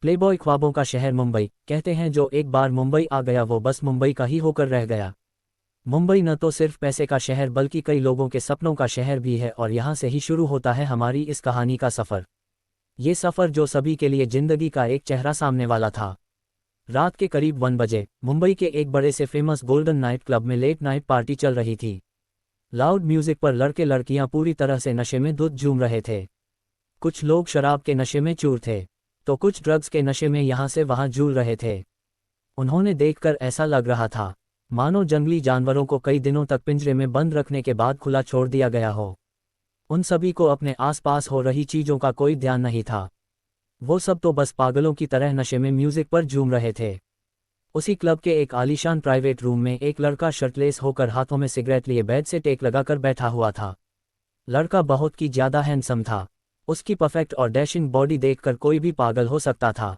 Playboy ख्वाबों का शहर मुंबई, कहते हैं जो एक बार मुंबई आ गया वो बस मुंबई का ही होकर रह गया। मुंबई न तो सिर्फ पैसे का शहर बल्कि कई लोगों के सपनों का शहर भी है और यहाँ से ही शुरू होता है हमारी इस कहानी का सफ़र। ये सफ़र जो सभी के लिए ज़िंदगी का एक चेहरा सामने वाला था। रात के करीब 1 बजे मुंबई के एक बड़े से फेमस गोल्डन नाइट क्लब में लेट नाइट पार्टी चल रही थी। लाउड म्यूजिक पर लड़के लड़कियां पूरी तरह से नशे में धुत झूम रहे थे। कुछ लोग शराब के नशे में चूर थे तो कुछ ड्रग्स के नशे में यहाँ से वहाँ झूल रहे थे। उन्होंने देखकर ऐसा लग रहा था मानो जंगली जानवरों को कई दिनों तक पिंजरे में बंद रखने के बाद खुला छोड़ दिया गया हो। उन सभी को अपने आसपास हो रही चीज़ों का कोई ध्यान नहीं था। वो सब तो बस पागलों की तरह नशे में म्यूजिक पर झूम रहे थे। उसी क्लब के एक आलीशान प्राइवेट रूम में एक लड़का शर्टलेस होकर हाथों में सिगरेट लिए बेड से टेक लगाकर बैठा हुआ था। लड़का बहुत ही ज़्यादा हैंडसम था। उसकी परफेक्ट और डैशिंग बॉडी देखकर कोई भी पागल हो सकता था।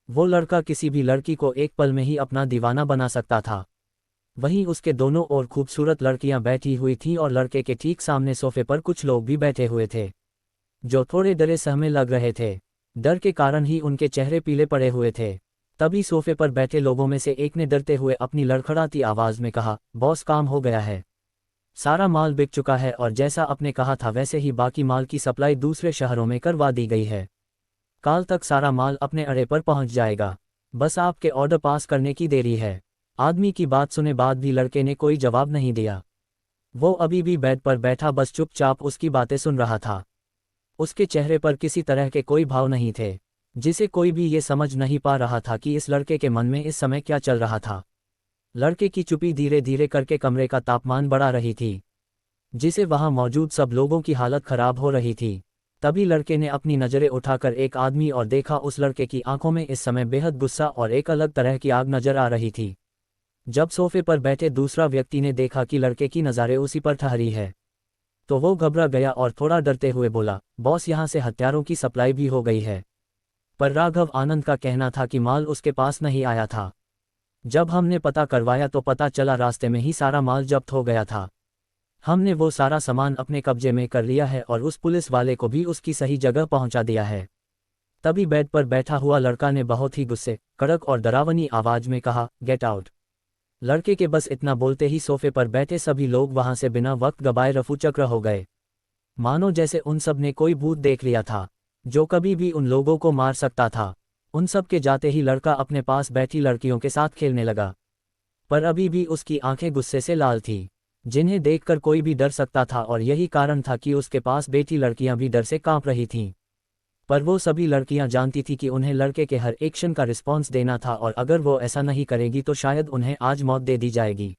वो लड़का किसी भी लड़की को एक पल में ही अपना दीवाना बना सकता था। वहीं उसके दोनों ओर खूबसूरत लड़कियां बैठी हुई थीं और लड़के के ठीक सामने सोफे पर कुछ लोग भी बैठे हुए थे जो थोड़े डरे सहमे लग रहे थे। डर के कारण ही उनके चेहरे पीले पड़े हुए थे। तभी सोफे पर बैठे लोगों में से एक ने डरते हुए अपनी लड़खड़ाती आवाज़ में कहा, बॉस काम हो गया है। सारा माल बिक चुका है और जैसा आपने कहा था वैसे ही बाकी माल की सप्लाई दूसरे शहरों में करवा दी गई है। कल तक सारा माल अपने अड्डे पर पहुंच जाएगा। बस आपके ऑर्डर पास करने की देरी है। आदमी की बात सुने बाद भी लड़के ने कोई जवाब नहीं दिया। वो अभी भी बेड पर बैठा बस चुपचाप उसकी बातें सुन रहा था। उसके चेहरे पर किसी तरह के कोई भाव नहीं थे, जिसे कोई भी ये समझ नहीं पा रहा था कि इस लड़के के मन में इस समय क्या चल रहा था। लड़के की चुप्पी धीरे धीरे करके कमरे का तापमान बढ़ा रही थी, जिसे वहां मौजूद सब लोगों की हालत खराब हो रही थी। तभी लड़के ने अपनी नज़रें उठाकर एक आदमी और देखा। उस लड़के की आंखों में इस समय बेहद गुस्सा और एक अलग तरह की आग नजर आ रही थी। जब सोफे पर बैठे दूसरा व्यक्ति ने देखा कि लड़के की नज़रें उसी पर ठहरी है तो वो घबरा गया और थोड़ा डरते हुए बोला, बॉस यहाँ से हथियारों की सप्लाई भी हो गई है। पर राघव आनंद का कहना था कि माल उसके पास नहीं आया था। जब हमने पता करवाया तो पता चला रास्ते में ही सारा माल जब्त हो गया था। हमने वो सारा सामान अपने कब्जे में कर लिया है और उस पुलिस वाले को भी उसकी सही जगह पहुंचा दिया है। तभी बेड पर बैठा हुआ लड़का ने बहुत ही गुस्से, कड़क और डरावनी आवाज में कहा, गेट आउट। लड़के के बस इतना बोलते ही सोफे पर बैठे सभी लोग वहां से बिना वक्त गवाए रफूचक्र हो गए, मानो जैसे उन सब ने कोई भूत देख लिया था जो कभी भी उन लोगों को मार सकता था। उन सब के जाते ही लड़का अपने पास बैठी लड़कियों के साथ खेलने लगा, पर अभी भी उसकी आंखें गुस्से से लाल थीं, जिन्हें देखकर कोई भी डर सकता था और यही कारण था कि उसके पास बैठी लड़कियां भी डर से कांप रही थीं। पर वो सभी लड़कियां जानती थी कि उन्हें लड़के के हर एक्शन का रिस्पॉन्स देना था और अगर वो ऐसा नहीं करेगी तो शायद उन्हें आज मौत दे दी जाएगी।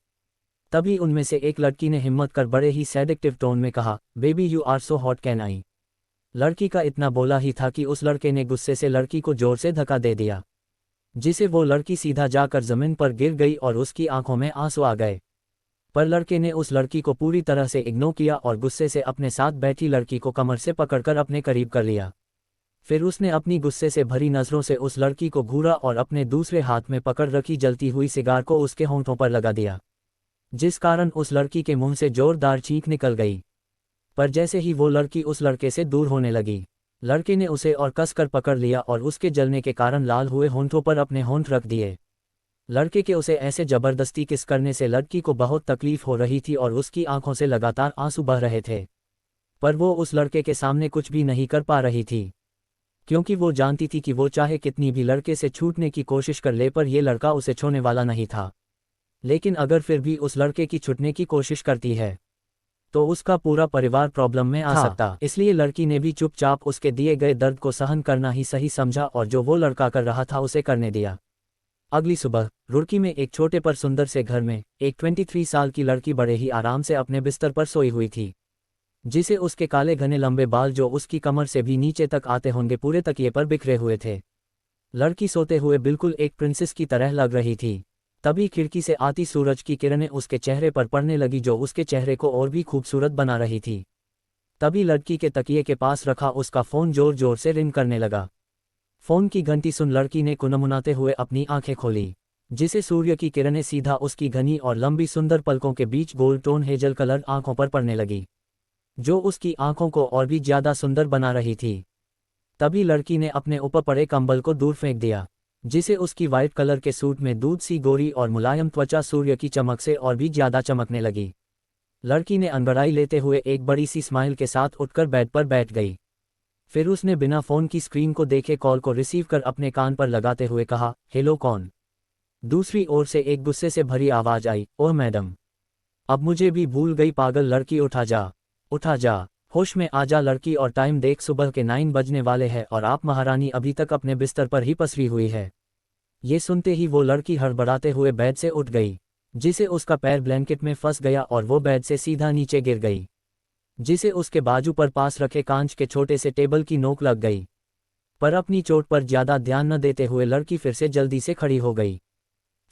तभी उनमें से एक लड़की ने हिम्मत कर बड़े ही सेडेक्टिव टोन में कहा, baby you are so hot can I. लड़की का इतना बोला ही था कि उस लड़के ने गुस्से से लड़की को जोर से धक्का दे दिया, जिसे वो लड़की सीधा जाकर जमीन पर गिर गई और उसकी आंखों में आंसू आ गए। पर लड़के ने उस लड़की को पूरी तरह से इग्नोर किया और गुस्से से अपने साथ बैठी लड़की को कमर से पकड़कर अपने करीब कर लिया। फिर उसने अपनी गुस्से से भरी नज़रों से उस लड़की को घूरा और अपने दूसरे हाथ में पकड़ रखी जलती हुई सिगार को उसके होंठों पर लगा दिया, जिस कारण उस लड़की के मुंह से जोरदार चीख निकल गई। पर जैसे ही वो लड़की उस लड़के से दूर होने लगी, लड़के ने उसे और कसकर पकड़ लिया और उसके जलने के कारण लाल हुए होंठों पर अपने होंठ रख दिए। लड़के के उसे ऐसे जबरदस्ती किस करने से लड़की को बहुत तकलीफ हो रही थी और उसकी आंखों से लगातार आंसू बह रहे थे, पर वो उस लड़के के सामने कुछ भी नहीं कर पा रही थी, क्योंकि वो जानती थी कि वो चाहे कितनी भी लड़के से छूटने की कोशिश कर ले पर ये लड़का उसे छोड़ने वाला नहीं था। लेकिन अगर फिर भी उस लड़के की छूटने की कोशिश करती है तो उसका पूरा परिवार प्रॉब्लम में आ सकता। इसलिए लड़की ने भी चुपचाप उसके दिए गए दर्द को सहन करना ही सही समझा और जो वो लड़का कर रहा था उसे करने दिया। अगली सुबह रुड़की में एक छोटे पर सुंदर से घर में एक 23 साल की लड़की बड़े ही आराम से अपने बिस्तर पर सोई हुई थी, जिसे उसके काले घने लंबे बाल जो उसकी कमर से भी नीचे तक आते होंगे पूरे तकिए पर बिखरे हुए थे। लड़की सोते हुए बिल्कुल एक प्रिंसेस की तरह लग रही थी। तभी खिड़की से आती सूरज की किरणें उसके चेहरे पर पड़ने लगी जो उसके चेहरे को और भी खूबसूरत बना रही थी। तभी लड़की के तकिए के पास रखा उसका फ़ोन जोर जोर से रिंग करने लगा। फ़ोन की घंटी सुन लड़की ने कुनमुनाते हुए अपनी आंखें खोली, जिसे सूर्य की किरणें सीधा उसकी घनी और लंबी सुंदर पलकों के बीच गोल्ड टोन हेजल कलर आंखों पर पड़ने लगी, जो उसकी आंखों को और भी ज़्यादा सुंदर बना रही थी। तभी लड़की ने अपने ऊपर पड़े कंबल को दूर फेंक दिया, जिसे उसकी वाइट कलर के सूट में दूध सी गोरी और मुलायम त्वचा सूर्य की चमक से और भी ज्यादा चमकने लगी। लड़की ने अंगड़ाई लेते हुए एक बड़ी सी स्माइल के साथ उठकर बेड पर बैठ गई। फिर उसने बिना फोन की स्क्रीन को देखे कॉल को रिसीव कर अपने कान पर लगाते हुए कहा, हेलो कौन? दूसरी ओर से एक गुस्से से भरी आवाज आई, ओह मैडम, अब मुझे भी भूल गई पागल लड़की, उठा जा, उठा जा, होश में आ जा लड़की, और टाइम देख, सुबह के 9 बजने वाले हैं और आप महारानी अभी तक अपने बिस्तर पर ही पसरी हुई है। ये सुनते ही वो लड़की हड़बड़ाते हुए बेड से उठ गई, जिसे उसका पैर ब्लैंकेट में फंस गया और वो बेड से सीधा नीचे गिर गई, जिसे उसके बाजू पर पास रखे कांच के छोटे से टेबल की नोक लग गई। पर अपनी चोट पर ज्यादा ध्यान न देते हुए लड़की फिर से जल्दी से खड़ी हो गई।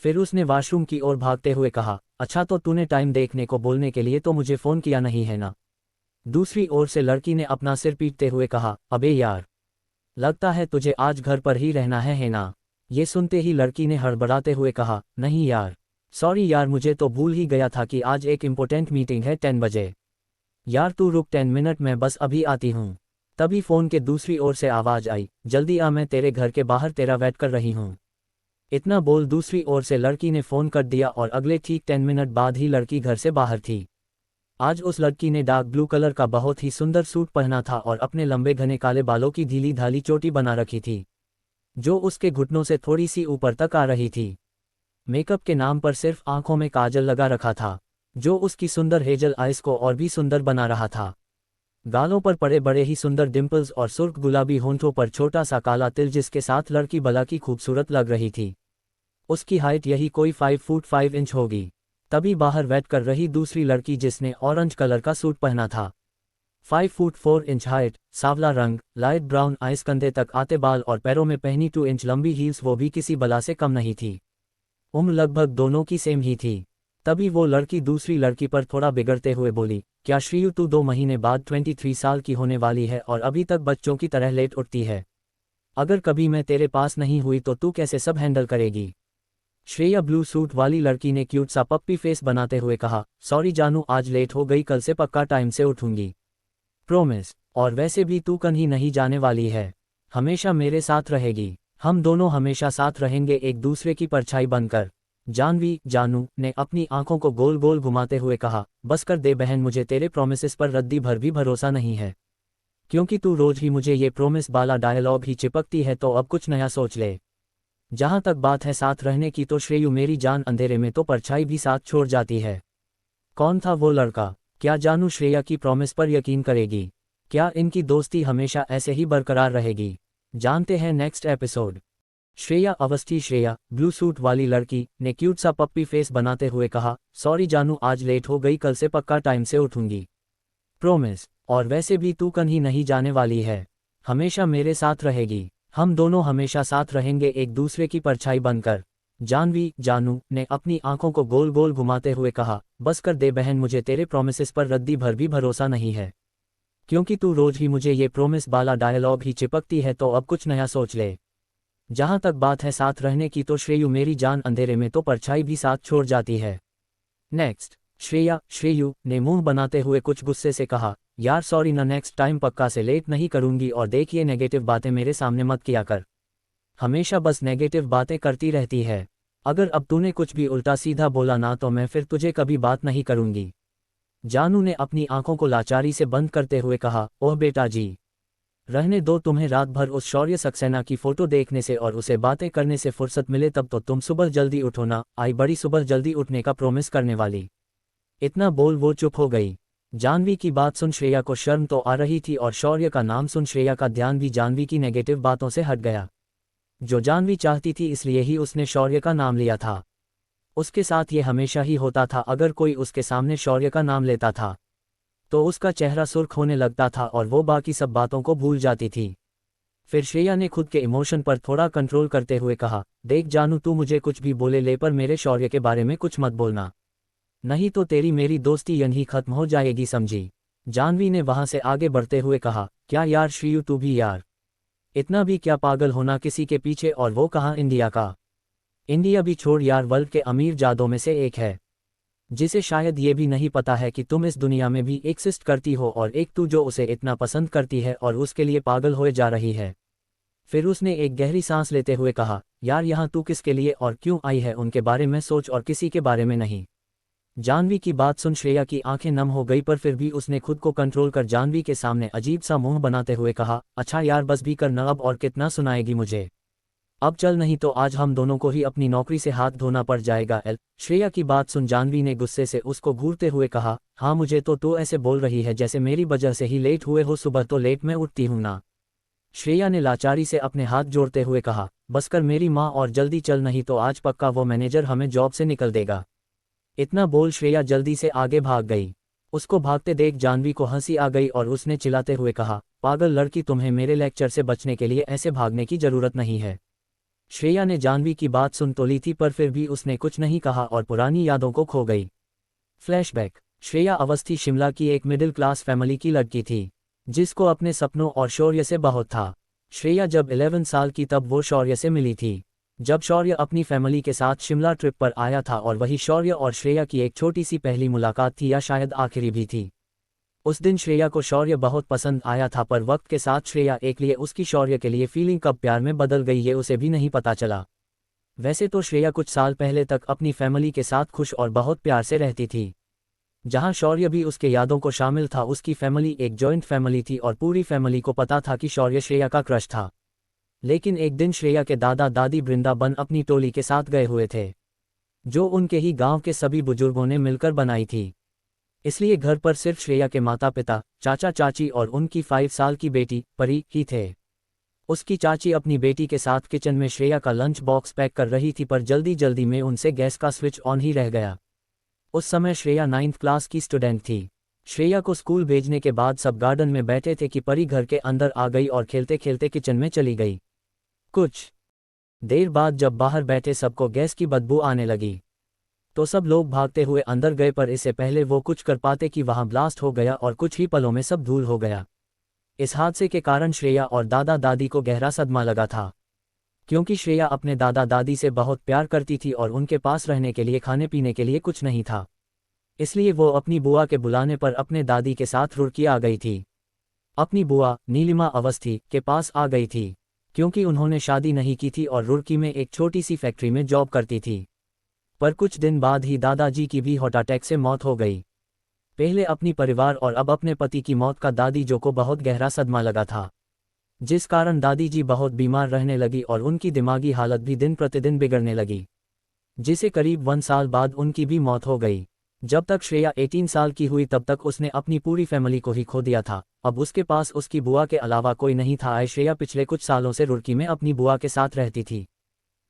फिर उसने वॉशरूम की ओर भागते हुए कहा, अच्छा तो तूने टाइम देखने को बोलने के लिए तो मुझे फ़ोन किया नहीं है ना? दूसरी ओर से लड़की ने अपना सिर पीटते हुए कहा, अबे यार, लगता है तुझे आज घर पर ही रहना है ना? ये सुनते ही लड़की ने हड़बड़ाते हुए कहा, नहीं यार, सॉरी यार, मुझे तो भूल ही गया था कि आज एक इम्पोर्टेंट मीटिंग है 10 बजे। यार तू रुक 10 मिनट में बस अभी आती हूँ। तभी फ़ोन के दूसरी ओर से आवाज़ आई, जल्दी आ, मैं तेरे घर के बाहर तेरा वेट कर रही हूँ। इतना बोल दूसरी ओर से लड़की ने फ़ोन कर दिया और अगले ठीक 10 मिनट बाद ही लड़की घर से बाहर थी। आज उस लड़की ने डार्क ब्लू कलर का बहुत ही सुंदर सूट पहना था और अपने लंबे घने काले बालों की ढीली ढाली चोटी बना रखी थी, जो उसके घुटनों से थोड़ी सी ऊपर तक आ रही थी। मेकअप के नाम पर सिर्फ आंखों में काजल लगा रखा था, जो उसकी सुंदर हेजल आइज को और भी सुंदर बना रहा था। गालों पर पड़े बड़े ही सुंदर डिम्पल्स और सुर्ख गुलाबी होंठों पर छोटा सा काला तिल, जिसके साथ लड़की भला की खूबसूरत लग रही थी। उसकी हाइट यही कोई 5 फुट 5 इंच होगी। तभी बाहर वेट कर रही दूसरी लड़की, जिसने ऑरेंज कलर का सूट पहना था, 5 फुट 4 इंच हाइट, सांवला रंग, लाइट ब्राउन आइस, कंधे तक आते बाल और पैरों में पहनी 2 इंच लंबी हील्स, वो भी किसी बला से कम नहीं थी। उम्र लगभग दोनों की सेम ही थी। तभी वो लड़की दूसरी लड़की पर थोड़ा बिगड़ते हुए बोली, क्या श्रेयू, तू 2 महीने बाद 23 साल की होने वाली है और अभी तक बच्चों की तरह लेट उठती है? अगर कभी मैं तेरे पास नहीं हुई तो तू कैसे सब हैंडल करेगी? श्रेया ब्लू सूट वाली लड़की ने क्यूट सा पप्पी फेस बनाते हुए कहा, सॉरी जानू, आज लेट हो गई, कल से पक्का टाइम से उठूंगी, प्रोमिस। और वैसे भी तू कहीं नहीं जाने वाली है, हमेशा मेरे साथ रहेगी, हम दोनों हमेशा साथ रहेंगे एक दूसरे की परछाई बनकर। जानवी, जानू ने अपनी आंखों को गोल गोल घुमाते हुए कहा, बस कर दे बहन, मुझे तेरे प्रोमिसेस पर रद्दी भर भी भरोसा नहीं है, क्योंकि तू रोज ही मुझे ये प्रोमिस वाला डायलॉग ही चिपकती है, तो अब कुछ नया सोच ले। जहां तक बात है साथ रहने की, तो श्रेयू मेरी जान, अंधेरे में तो परछाई भी साथ छोड़ जाती है। कौन था वो लड़का? क्या जानू श्रेया की प्रॉमिस पर यकीन करेगी? क्या इनकी दोस्ती हमेशा ऐसे ही बरकरार रहेगी? जानते हैं next episode. Shreya Awasthi, Shreya blue suit वाली लड़की ने क्यूट सा पप्पी फेस बनाते हुए कहा, सॉरी जानू, आज लेट हो गई, कल से पक्का टाइम से उठूंगी, प्रोमिस। और वैसे भी तू कहीं नहीं जाने वाली है, हमेशा मेरे साथ रहेगी, हम दोनों हमेशा साथ रहेंगे एक दूसरे की परछाई बनकर। जानवी, जानू ने अपनी आंखों को गोल गोल घुमाते हुए कहा, बस कर दे बहन, मुझे तेरे प्रोमिसेस पर रद्दी भर भी भरोसा नहीं है, क्योंकि तू रोज ही मुझे ये प्रोमिस वाला डायलॉग ही चिपकती है, तो अब कुछ नया सोच ले। जहां तक बात है साथ रहने की, तो श्रेयू मेरी जान, अंधेरे में तो परछाई भी साथ छोड़ जाती है। नेक्स्ट। श्रेयू ने मुंह बनाते हुए कुछ गुस्से से कहा, यार सॉरी ना, नेक्स्ट टाइम पक्का से लेट नहीं करूंगी, और देखिए नेगेटिव बातें मेरे सामने मत किया कर, हमेशा बस नेगेटिव बातें करती रहती है। अगर अब तूने कुछ भी उल्टा सीधा बोला ना, तो मैं फिर तुझे कभी बात नहीं करूंगी। जानू ने अपनी आंखों को लाचारी से बंद करते हुए कहा, ओह बेटा जी, रहने दो, तुम्हें रात भर उस शौर्य सक्सेना की फोटो देखने से और उसे बातें करने से फुर्सत मिले तब तो तुम सुबह जल्दी उठो ना, आई बड़ी सुबह जल्दी उठने का प्रोमिस करने वाली। इतना बोल वो चुप हो गई। जानवी की बात सुन श्रेया को शर्म तो आ रही थी, और शौर्य का नाम सुन श्रेया का ध्यान भी जानवी की नेगेटिव बातों से हट गया। जो जानवी चाहती थी इसलिए ही उसने शौर्य का नाम लिया था। उसके साथ ये हमेशा ही होता था, अगर कोई उसके सामने शौर्य का नाम लेता था तो उसका चेहरा सुर्ख होने लगता था और वो बाकी सब बातों को भूल जाती थी। फिर श्रेया ने खुद के इमोशन पर थोड़ा कंट्रोल करते हुए कहा, देख जानू, तू मुझे कुछ भी बोले ले, पर मेरे शौर्य के बारे में कुछ मत बोलना, नहीं तो तेरी मेरी दोस्ती यहीं खत्म हो जाएगी, समझी? जानवी ने वहां से आगे बढ़ते हुए कहा, क्या यार श्रेयू, तू भी यार, इतना भी क्या पागल होना किसी के पीछे, और वो कहाँ इंडिया का? इंडिया भी छोड़ यार, वर्ल्ड के अमीर जादों में से एक है। जिसे शायद ये भी नहीं पता है कि तुम इस दुनिया में भी एक्सिस्ट करती हो और एक तू जो उसे इतना पसंद करती है और उसके लिए पागल होए जा रही है। फिर उसने एक गहरी सांस लेते हुए कहा, यार यहाँ तू किसके लिए और क्यों आई है उनके बारे में सोच और किसी के बारे में नहीं। जाह्नवी की बात सुन श्रेया की आंखें नम हो गई, पर फिर भी उसने खुद को कंट्रोल कर जाह्नवी के सामने अजीब सा मुंह बनाते हुए कहा, अच्छा यार बस भी कर न, अब और कितना सुनाएगी मुझे। अब चल, नहीं तो आज हम दोनों को ही अपनी नौकरी से हाथ धोना पड़ जाएगा। श्रेया की बात सुन जाह्नवी ने गुस्से से उसको घूरते हुए कहा, हाँ मुझे तो ऐसे बोल रही है जैसे मेरी वजह से ही लेट हुए हो, सुबह तो लेट मैं उठती हूँ ना। श्रेया ने लाचारी से अपने हाथ जोड़ते हुए कहा, बस कर मेरी माँ और जल्दी चल, नहीं तो आज पक्का वो मैनेजर हमें जॉब से निकल देगा। इतना बोल श्रेया जल्दी से आगे भाग गई। उसको भागते देख जाह्नवी को हंसी आ गई और उसने चिल्लाते हुए कहा, पागल लड़की, तुम्हें मेरे लेक्चर से बचने के लिए ऐसे भागने की जरूरत नहीं है। श्रेया ने जाह्नवी की बात सुन तो ली थी, पर फिर भी उसने कुछ नहीं कहा और पुरानी यादों को खो गई। फ्लैशबैक। श्रेया अवस्थी शिमला की एक मिडिल क्लास फैमिली की लड़की थी, जिसको अपने सपनों और शौर्य से बहुत था। श्रेया जब 11 साल की तब वो शौर्य से मिली थी, जब शौर्य अपनी फैमिली के साथ शिमला ट्रिप पर आया था, और वही शौर्य और श्रेया की एक छोटी सी पहली मुलाकात थी, या शायद आखिरी भी थी। उस दिन श्रेया को शौर्य बहुत पसंद आया था, पर वक्त के साथ श्रेया एक लिए उसकी शौर्य के लिए फीलिंग कब प्यार में बदल गई ये उसे भी नहीं पता चला। वैसे तो श्रेया कुछ साल पहले तक अपनी फैमिली के साथ खुश और बहुत प्यार से रहती थी, जहां शौर्य भी उसके यादों को शामिल था। उसकी फैमिली एक जॉइंट फैमिली थी और पूरी फैमिली को पता था कि शौर्य श्रेया का क्रश था। लेकिन एक दिन श्रेया के दादा दादी वृंदावन अपनी टोली के साथ गए हुए थे, जो उनके ही गांव के सभी बुजुर्गों ने मिलकर बनाई थी। इसलिए घर पर सिर्फ श्रेया के माता पिता, चाचा चाची और उनकी 5 साल की बेटी परी ही थे। उसकी चाची अपनी बेटी के साथ किचन में श्रेया का लंच बॉक्स पैक कर रही थी, पर जल्दी जल्दी में उनसे गैस का स्विच ऑन ही रह गया। उस समय श्रेया 9th क्लास की स्टूडेंट थी। श्रेया को स्कूल भेजने के बाद सब गार्डन में बैठे थे कि परी घर के अंदर आ गई और खेलते खेलते किचन में चली गई। कुछ देर बाद जब बाहर बैठे सबको गैस की बदबू आने लगी, तो सब लोग भागते हुए अंदर गए, पर इससे पहले वो कुछ कर पाते कि वहां ब्लास्ट हो गया और कुछ ही पलों में सब धूल हो गया। इस हादसे के कारण श्रेया और दादा दादी को गहरा सदमा लगा था, क्योंकि श्रेया अपने दादा दादी से बहुत प्यार करती थी और उनके पास रहने के लिए खाने पीने के लिए कुछ नहीं था। इसलिए वो अपनी बुआ के बुलाने पर अपने दादी के साथ रुड़की आ गई थी। अपनी बुआ नीलिमा अवस्थी के पास आ गई थी, क्योंकि उन्होंने शादी नहीं की थी और रुड़की में एक छोटी सी फैक्ट्री में जॉब करती थी। पर कुछ दिन बाद ही दादाजी की भी हार्ट अटैक से मौत हो गई। पहले अपनी परिवार और अब अपने पति की मौत का दादी जो को बहुत गहरा सदमा लगा था, जिस कारण दादी जी बहुत बीमार रहने लगी और उनकी दिमागी हालत भी दिन प्रतिदिन बिगड़ने लगी, जिसे करीब 1 साल बाद उनकी भी मौत हो गई। जब तक श्रेया 18 साल की हुई तब तक उसने अपनी पूरी फैमिली को ही खो दिया था। अब उसके पास उसकी बुआ के अलावा कोई नहीं था। श्रेया पिछले कुछ सालों से रुड़की में अपनी बुआ के साथ रहती थी।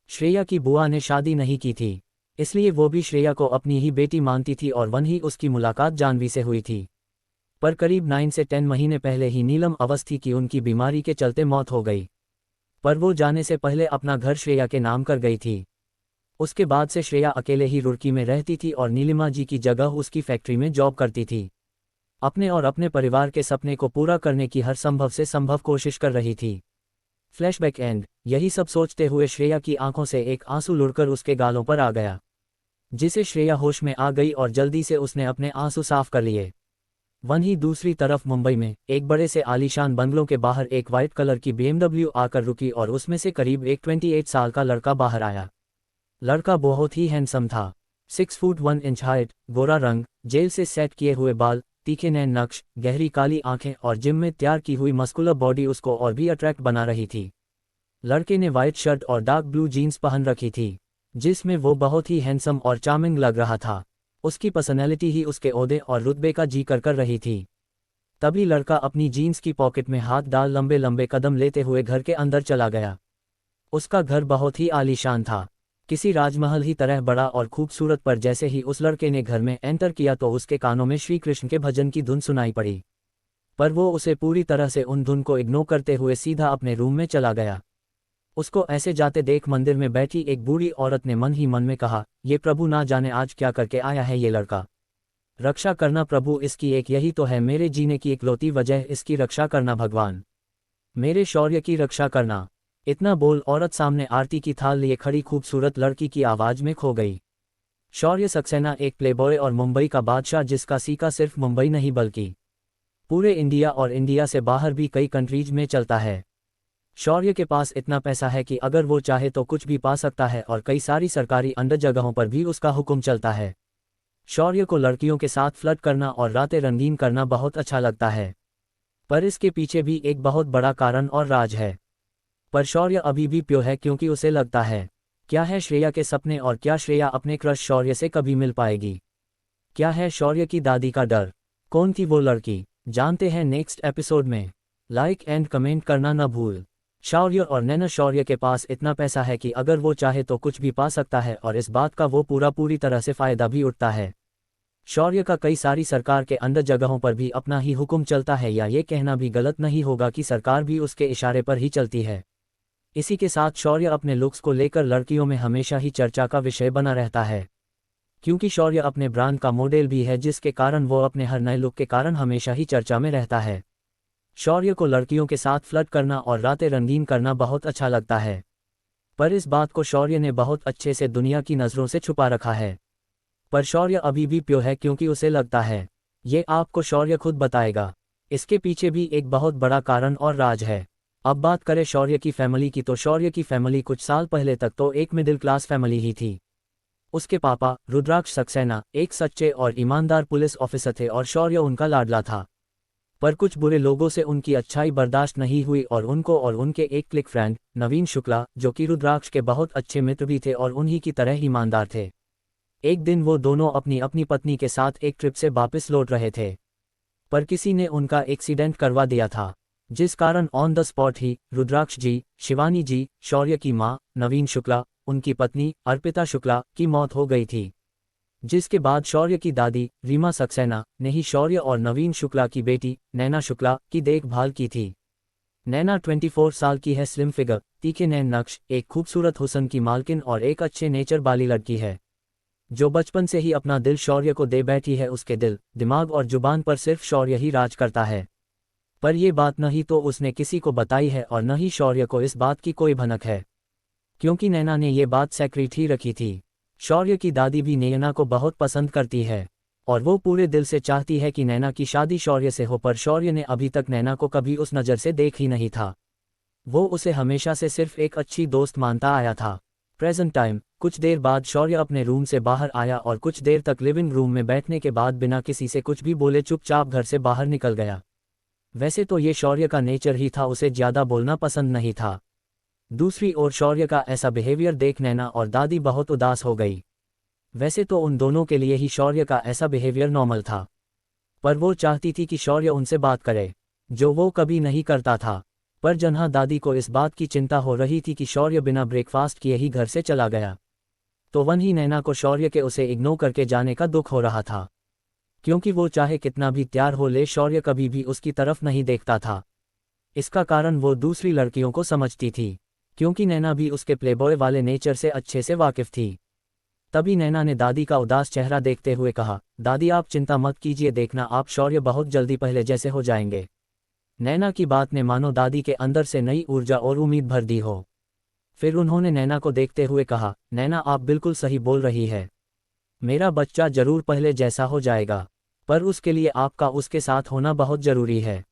श्रेया की बुआ ने शादी नहीं की थी, इसलिए वो भी श्रेया को अपनी ही बेटी मानती थी और वहीं उसकी मुलाकात जाह्नवी से हुई थी। पर करीब 9 से 10 महीने पहले ही नीलम अवस्थी की उनकी बीमारी के चलते मौत हो गई। पर वो जाने से पहले अपना घर श्रेया के नाम कर गई थी। उसके बाद से श्रेया अकेले ही रुड़की में रहती थी और नीलिमा जी की जगह उसकी फैक्ट्री में जॉब करती थी। अपने और अपने परिवार के सपने को पूरा करने की हर संभव से संभव कोशिश कर रही थी। Flashback and. यही सब सोचते हुए श्रेया की आंखों से एक आंसू लुढ़कर उसके गालों पर आ गया, जिसे श्रेया होश में आ गई और जल्दी से उसने अपने आंसू साफ कर लिए। वहीं दूसरी तरफ मुंबई में एक बड़े से आलीशान बंगलों के बाहर एक वाइट कलर की BMW आकर रुकी और उसमें से करीब एक 28 साल का लड़का बाहर आया। लड़का बहुत ही हैंडसम था। 6 फुट 1 इंच हाइट, गोरा रंग, जेल से सेट किए हुए बाल, तीखे नैन नक्श, गहरी काली आंखें और जिम में तैयार की हुई मस्कुलर बॉडी उसको और भी अट्रैक्ट बना रही थी। लड़के ने वाइट शर्ट और डार्क ब्लू जीन्स पहन रखी थी, जिसमें वो बहुत ही हैंडसम और चार्मिंग लग रहा था। उसकी पर्सनैलिटी ही उसके ओहदे और रुतबे का जी कर रही थी। तभी लड़का अपनी जीन्स की पॉकेट में हाथ डाल लंबे लंबे कदम लेते हुए घर के अंदर चला गया। उसका घर बहुत ही आलीशान था, किसी राजमहल ही तरह बड़ा और खूबसूरत। पर जैसे ही उस लड़के ने घर में एंटर किया तो उसके कानों में श्री कृष्ण के भजन की धुन सुनाई पड़ी, पर वो उसे पूरी तरह से उन धुन को इग्नोर करते हुए सीधा अपने रूम में चला गया। उसको ऐसे जाते देख मंदिर में बैठी एक बूढ़ी औरत ने मन ही मन में कहा, ये प्रभु ना जाने आज क्या करके आया है ये लड़का। रक्षा करना प्रभु इसकी, एक यही तो है मेरे जीने की इकलौती वजह, इसकी रक्षा करना भगवान, मेरे शौर्य की रक्षा करना। इतना बोल औरत सामने आरती की थाल लिए खड़ी खूबसूरत लड़की की आवाज में खो गई। शौर्य सक्सेना एक प्लेबॉय और मुंबई का बादशाह जिसका सीका सिर्फ मुंबई नहीं बल्कि पूरे इंडिया और इंडिया से बाहर भी कई कंट्रीज में चलता है। शौर्य के पास इतना पैसा है कि अगर वो चाहे तो कुछ भी पा सकता है और कई सारी सरकारी अंडर जगहों पर भी उसका हुक्म चलता है। शौर्य को लड़कियों के साथ फ्लर्ट करना और रातें रंगीन करना बहुत अच्छा लगता है, पर इसके पीछे भी एक बहुत बड़ा कारण और राज है। पर शौर्य अभी भी प्योर है क्योंकि उसे लगता है, क्या है श्रेया के सपने और क्या श्रेया अपने क्रश शौर्य से कभी मिल पाएगी? क्या है शौर्य की दादी का डर? कौन थी वो लड़की? जानते हैं नेक्स्ट एपिसोड में। लाइक एंड कमेंट करना न भूल। शौर्य और नैना शौर्य के पास इतना पैसा है कि अगर वो चाहे तो कुछ भी पा सकता है और इस बात का वो पूरी तरह से फायदा भी उठता है। शौर्य का कई सारी सरकार के अंदर जगहों पर भी अपना ही हुक्म चलता है, या ये कहना भी गलत नहीं होगा कि सरकार भी उसके इशारे पर ही चलती है। इसी के साथ शौर्य अपने लुक्स को लेकर लड़कियों में हमेशा ही चर्चा का विषय बना रहता है, क्योंकि शौर्य अपने ब्रांड का मॉडल भी है जिसके कारण वो अपने हर नए लुक के कारण हमेशा ही चर्चा में रहता है। शौर्य को लड़कियों के साथ फ्लर्ट करना और रातें रंगीन करना बहुत अच्छा लगता है, पर इस बात को शौर्य ने बहुत अच्छे से दुनिया की नज़रों से छुपा रखा है। पर शौर्य अभी भी प्योर है क्योंकि उसे लगता है, ये आपको शौर्य खुद बताएगा। इसके पीछे भी एक बहुत बड़ा कारण और राज है। अब बात करें शौर्य की फैमिली की, तो शौर्य की फैमिली कुछ साल पहले तक तो एक मिडिल क्लास फैमिली ही थी। उसके पापा रुद्राक्ष सक्सेना एक सच्चे और ईमानदार पुलिस ऑफिसर थे और शौर्य उनका लाडला था। पर कुछ बुरे लोगों से उनकी अच्छाई बर्दाश्त नहीं हुई और उनको और उनके एक क्लिक फ्रेंड नवीन शुक्ला, जो कि रुद्राक्ष के बहुत अच्छे मित्र भी थे और उन्हीं की तरह ईमानदार थे, एक दिन वो दोनों अपनी अपनी पत्नी के साथ एक ट्रिप से वापस लौट रहे थे, पर किसी ने उनका एक्सीडेंट करवा दिया था, जिस कारण ऑन द स्पॉट ही रुद्राक्ष जी, शिवानी जी, शौर्य की मां नवीन शुक्ला, उनकी पत्नी अर्पिता शुक्ला की मौत हो गई थी। जिसके बाद शौर्य की दादी रीमा सक्सेना ने ही शौर्य और नवीन शुक्ला की बेटी नैना शुक्ला की देखभाल की थी। नैना 24 साल की है, स्लिम फिगर, तीखे नैन नक्श, एक खूबसूरत हुस्न की मालकिन और एक अच्छे नेचर वाली लड़की है, जो बचपन से ही अपना दिल शौर्य को दे बैठी है। उसके दिल, दिमाग और जुबान पर सिर्फ शौर्य ही राज करता है। पर यह बात न ही तो उसने किसी को बताई है और न ही शौर्य को इस बात की कोई भनक है, क्योंकि नैना ने ये बात सीक्रेट ही रखी थी। शौर्य की दादी भी नैना को बहुत पसंद करती है और वो पूरे दिल से चाहती है कि नैना की शादी शौर्य से हो, पर शौर्य ने अभी तक नैना को कभी उस नज़र से देख ही नहीं था। वो उसे हमेशा से सिर्फ एक अच्छी दोस्त मानता आया था। Present time. कुछ देर बाद शौर्य अपने रूम से बाहर आया और कुछ देर तक लिविंग रूम में बैठने के बाद बिना किसी से कुछ भी बोले चुपचाप घर से बाहर निकल गया। वैसे तो ये शौर्य का नेचर ही था, उसे ज़्यादा बोलना पसंद नहीं था। दूसरी ओर शौर्य का ऐसा बिहेवियर देख नैना और दादी बहुत उदास हो गई। वैसे तो उन दोनों के लिए ही शौर्य का ऐसा बिहेवियर नॉर्मल था, पर वो चाहती थी कि शौर्य उनसे बात करे, जो वो कभी नहीं करता था। पर जहाँ दादी को इस बात की चिंता हो रही थी कि शौर्य बिना ब्रेकफास्ट किए ही घर से चला गया, तो वहीं नैना को शौर्य के उसे इग्नोर करके जाने का दुख हो रहा था, क्योंकि वो चाहे कितना भी तैयार हो ले शौर्य कभी भी उसकी तरफ नहीं देखता था। इसका कारण वो दूसरी लड़कियों को समझती थी, क्योंकि नैना भी उसके प्लेबॉय वाले नेचर से अच्छे से वाकिफ थी। तभी नैना ने दादी का उदास चेहरा देखते हुए कहा, दादी आप चिंता मत कीजिए, देखना आप शौर्य बहुत जल्दी पहले जैसे हो जाएंगे। नैना की बात ने मानो दादी के अंदर से नई ऊर्जा और उम्मीद भर दी हो। फिर उन्होंने नैना को देखते हुए कहा, नैना आप बिल्कुल सही बोल रही है, मेरा बच्चा जरूर पहले जैसा हो जाएगा, पर उसके लिए आपका उसके साथ होना बहुत जरूरी है।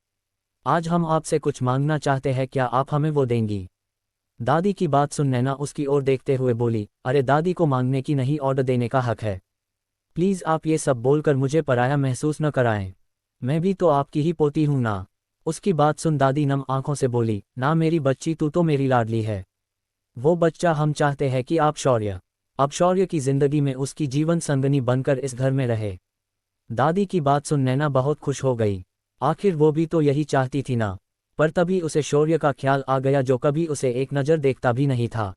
आज हम आपसे कुछ मांगना चाहते हैं, क्या आप हमें वो देंगी? दादी की बात सुन नैना उसकी ओर देखते हुए बोली, अरे दादी को मांगने की नहीं, ऑर्डर देने का हक है। प्लीज़ आप ये सब बोलकर मुझे पराया महसूस न कराएं, मैं भी तो आपकी ही पोती हूं ना। उसकी बात सुन दादी नम आंखों से बोली, ना मेरी बच्ची, तू तो मेरी लाडली है। वो बच्चा हम चाहते हैं कि आप शौर्य, अब शौर्य की जिंदगी में उसकी जीवन संगनी बनकर इस घर में रहे। दादी की बात सुन नैना बहुत खुश हो गई, आखिर वो भी तो यही चाहती थी ना। पर तभी उसे शौर्य का ख्याल आ गया, जो कभी उसे एक नज़र देखता भी नहीं था।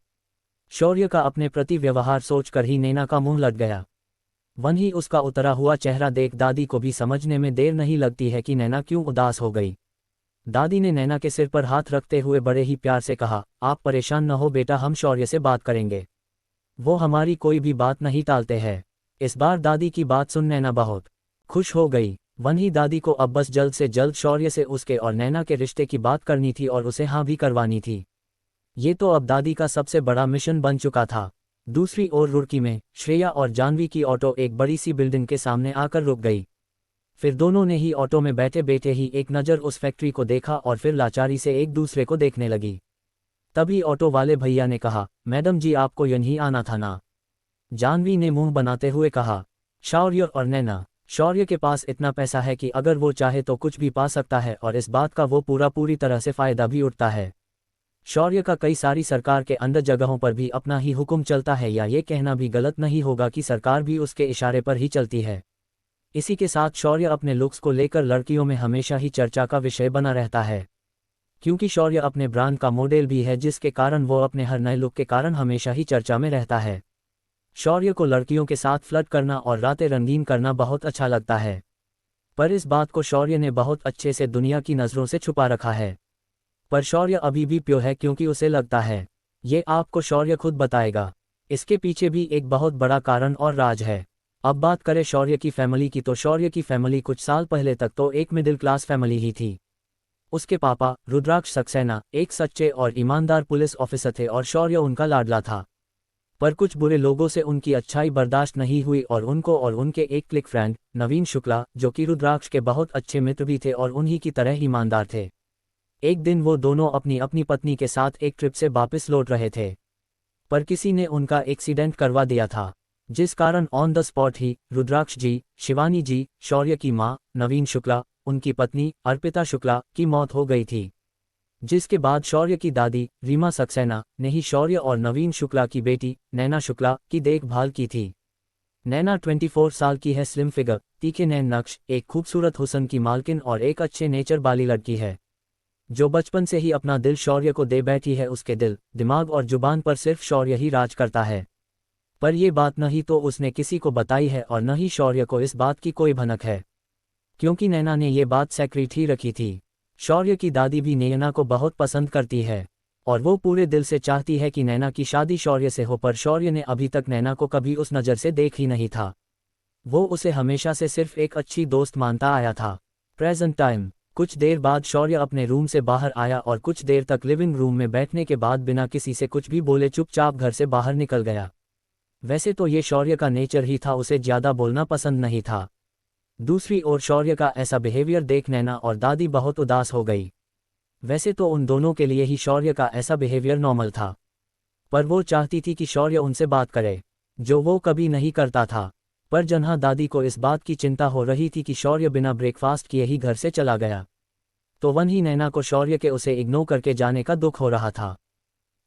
शौर्य का अपने प्रति व्यवहार सोचकर ही नैना का मुंह लग गया। वहीं उसका उतरा हुआ चेहरा देख दादी को भी समझने में देर नहीं लगती है कि नैना क्यों उदास हो गई। दादी ने नैना के सिर पर हाथ रखते हुए बड़े ही प्यार से कहा, आप परेशान न हो बेटा, हम शौर्य से बात करेंगे, वो हमारी कोई भी बात नहीं टालते हैं। इस बार दादी की बात सुन नैना बहुत खुश हो गई। वहीं दादी को अब बस जल्द से जल्द शौर्य से उसके और नैना के रिश्ते की बात करनी थी और उसे हाँ भी करवानी थी। ये तो अब दादी का सबसे बड़ा मिशन बन चुका था। दूसरी ओर रुड़की में श्रेया और जानवी की ऑटो एक बड़ी सी बिल्डिंग के सामने आकर रुक गई। फिर दोनों ने ही ऑटो में बैठे बैठे ही एक नज़र उस फैक्ट्री को देखा और फिर लाचारी से एक दूसरे को देखने लगी। तभी ऑटो वाले भैया ने कहा, मैडम जी आपको यहीं आना था ना। जानवी ने मुंह बनाते हुए कहा, शौर्य और नैना, शौर्य के पास इतना पैसा है कि अगर वो चाहे तो कुछ भी पा सकता है और इस बात का वो पूरी तरह से फ़ायदा भी उठता है। शौर्य का कई सारी सरकार के अंदर जगहों पर भी अपना ही हुक्म चलता है, या ये कहना भी गलत नहीं होगा कि सरकार भी उसके इशारे पर ही चलती है। इसी के साथ शौर्य अपने लुक्स को लेकर लड़कियों में हमेशा ही चर्चा का विषय बना रहता है, क्योंकि शौर्य अपने ब्रांड का मॉडल भी है, जिसके कारण वो अपने हर नए लुक के कारण हमेशा ही चर्चा में रहता है। शौर्य को लड़कियों के साथ फ्लर्ट करना और रातें रंगीन करना बहुत अच्छा लगता है, पर इस बात को शौर्य ने बहुत अच्छे से दुनिया की नज़रों से छुपा रखा है। पर शौर्य अभी भी प्योर है, क्योंकि उसे लगता है, ये आपको शौर्य खुद बताएगा। इसके पीछे भी एक बहुत बड़ा कारण और राज है। अब बात करें शौर्य की फैमिली की, तो शौर्य की फैमिली कुछ साल पहले तक तो एक मिडिल क्लास फैमिली ही थी। उसके पापा रुद्राक्ष सक्सेना एक सच्चे और ईमानदार पुलिस ऑफिसर थे और शौर्य उनका लाडला था। पर कुछ बुरे लोगों से उनकी अच्छाई बर्दाश्त नहीं हुई और उनको और उनके एक क्लिक फ्रेंड नवीन शुक्ला, जो कि रुद्राक्ष के बहुत अच्छे मित्र भी थे और उन्हीं की तरह ईमानदार थे, एक दिन वो दोनों अपनी अपनी पत्नी के साथ एक ट्रिप से वापस लौट रहे थे, पर किसी ने उनका एक्सीडेंट करवा दिया था, जिस कारण ऑन द स्पॉट ही रुद्राक्ष जी, शिवानी जी, शौर्य की मां नवीन शुक्ला, उनकी पत्नी अर्पिता शुक्ला की मौत हो गई थी। जिसके बाद शौर्य की दादी रीमा सक्सेना ने ही शौर्य और नवीन शुक्ला की बेटी नैना शुक्ला की देखभाल की थी। नैना 24 साल की है, स्लिम फिगर, तीखे नैन नक्श, एक खूबसूरत हुस्न की मालकिन और एक अच्छे नेचर वाली लड़की है, जो बचपन से ही अपना दिल शौर्य को दे बैठी है। उसके दिल, दिमाग और जुबान पर सिर्फ शौर्य ही राज करता है। पर ये बात न ही तो उसने किसी को बताई है और न ही शौर्य को इस बात की कोई भनक है, क्योंकि नैना ने ये बात सीक्रेट ही रखी थी। शौर्य की दादी भी नैना को बहुत पसंद करती है और वो पूरे दिल से चाहती है कि नैना की शादी शौर्य से हो, पर शौर्य ने अभी तक नैना को कभी उस नज़र से देख ही नहीं था। वो उसे हमेशा से सिर्फ एक अच्छी दोस्त मानता आया था। Present time. कुछ देर बाद शौर्य अपने रूम से बाहर आया और कुछ देर तक लिविंग रूम में बैठने के बाद बिना किसी से कुछ भी बोले चुपचाप घर से बाहर निकल गया। वैसे तो ये शौर्य का नेचर ही था, उसे ज़्यादा बोलना पसंद नहीं था। दूसरी ओर शौर्य का ऐसा बिहेवियर देख नैना और दादी बहुत उदास हो गई। वैसे तो उन दोनों के लिए ही शौर्य का ऐसा बिहेवियर नॉर्मल था, पर वो चाहती थी कि शौर्य उनसे बात करे, जो वो कभी नहीं करता था। पर जहाँ दादी को इस बात की चिंता हो रही थी कि शौर्य बिना ब्रेकफास्ट किए ही घर से चला गया, तो वहीं नैना को शौर्य के उसे इग्नोर करके जाने का दुख हो रहा था,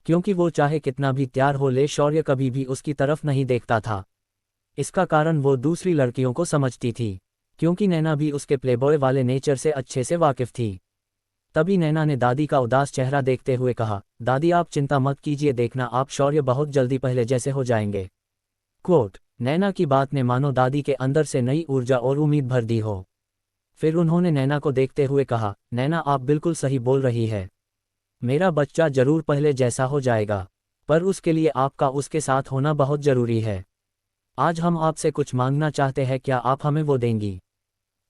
क्योंकि वो चाहे कितना भी तैयार हो ले, शौर्य कभी भी उसकी तरफ नहीं देखता था। इसका कारण वो दूसरी लड़कियों को समझती थी, क्योंकि नैना भी उसके प्लेबॉय वाले नेचर से अच्छे से वाकिफ थी। तभी नैना ने दादी का उदास चेहरा देखते हुए कहा, दादी आप चिंता मत कीजिए, देखना आप शौर्य बहुत जल्दी पहले जैसे हो जाएंगे। क्वोट। नैना की बात ने मानो दादी के अंदर से नई ऊर्जा और उम्मीद भर दी हो। फिर उन्होंने नैना को देखते हुए कहा, नैना आप बिल्कुल सही बोल रही है, मेरा बच्चा जरूर पहले जैसा हो जाएगा, पर उसके लिए आपका उसके साथ होना बहुत जरूरी है। आज हम आपसे कुछ मांगना चाहते हैं, क्या आप हमें वो देंगी?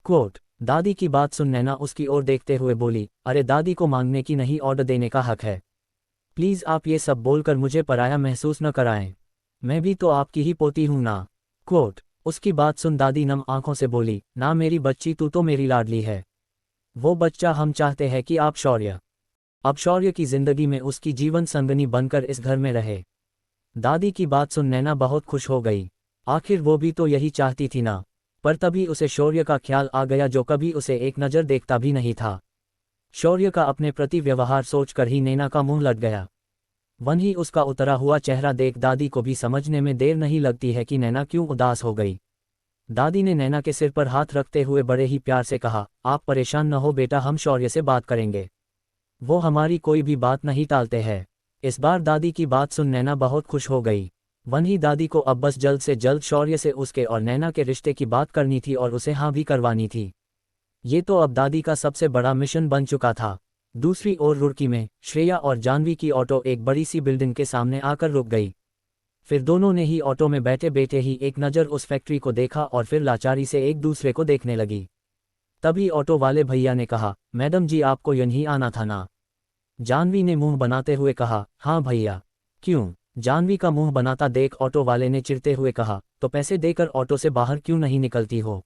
क्वोट। दादी की बात सुन नैना उसकी ओर देखते हुए बोली, अरे दादी को मांगने की नहीं, ऑर्डर देने का हक है। प्लीज़ आप ये सब बोलकर मुझे पराया महसूस न कराएं, मैं भी तो आपकी ही पोती हूं ना। क्वोट। उसकी बात सुन दादी नम आंखों से बोली, ना मेरी बच्ची, तू तो मेरी लाडली है। वो बच्चा हम चाहते हैं कि आप शौर्य, अब शौर्य की जिंदगी में उसकी जीवन संगनी बनकर इस घर में रहे। दादी की बात सुन नैना बहुत खुश हो गई, आखिर वो भी तो यही चाहती थी ना। पर तभी उसे शौर्य का ख्याल आ गया, जो कभी उसे एक नज़र देखता भी नहीं था। शौर्य का अपने प्रति व्यवहार सोचकर ही नैना का मुंह लग गया। वहीं उसका उतरा हुआ चेहरा देख दादी को भी समझने में देर नहीं लगती है कि नैना क्यों उदास हो गई। दादी ने नैना के सिर पर हाथ रखते हुए बड़े ही प्यार से कहा, आप परेशान न हो बेटा, हम शौर्य से बात करेंगे, वो हमारी कोई भी बात नहीं टालते हैं। इस बार दादी की बात सुन नैना बहुत खुश हो गई। वहीं दादी को अब बस जल्द से जल्द शौर्य से उसके और नैना के रिश्ते की बात करनी थी और उसे हाँ भी करवानी थी। ये तो अब दादी का सबसे बड़ा मिशन बन चुका था। दूसरी ओर रुड़की में श्रेया और जानवी की ऑटो एक बड़ी सी बिल्डिंग के सामने आकर रुक गई। फिर दोनों ने ही ऑटो में बैठे बैठे ही एक नज़र उस फैक्ट्री को देखा और फिर लाचारी से एक दूसरे को देखने लगी। तभी ऑटो वाले भैया ने कहा, मैडम जी आपको यहीं आना था ना। जानवी ने मुंह बनाते हुए कहा, हाँ भैया। क्यों? जाह्नवी का मुंह बनाता देख ऑटो वाले ने चिढ़ते हुए कहा, तो पैसे देकर ऑटो से बाहर क्यों नहीं निकलती हो?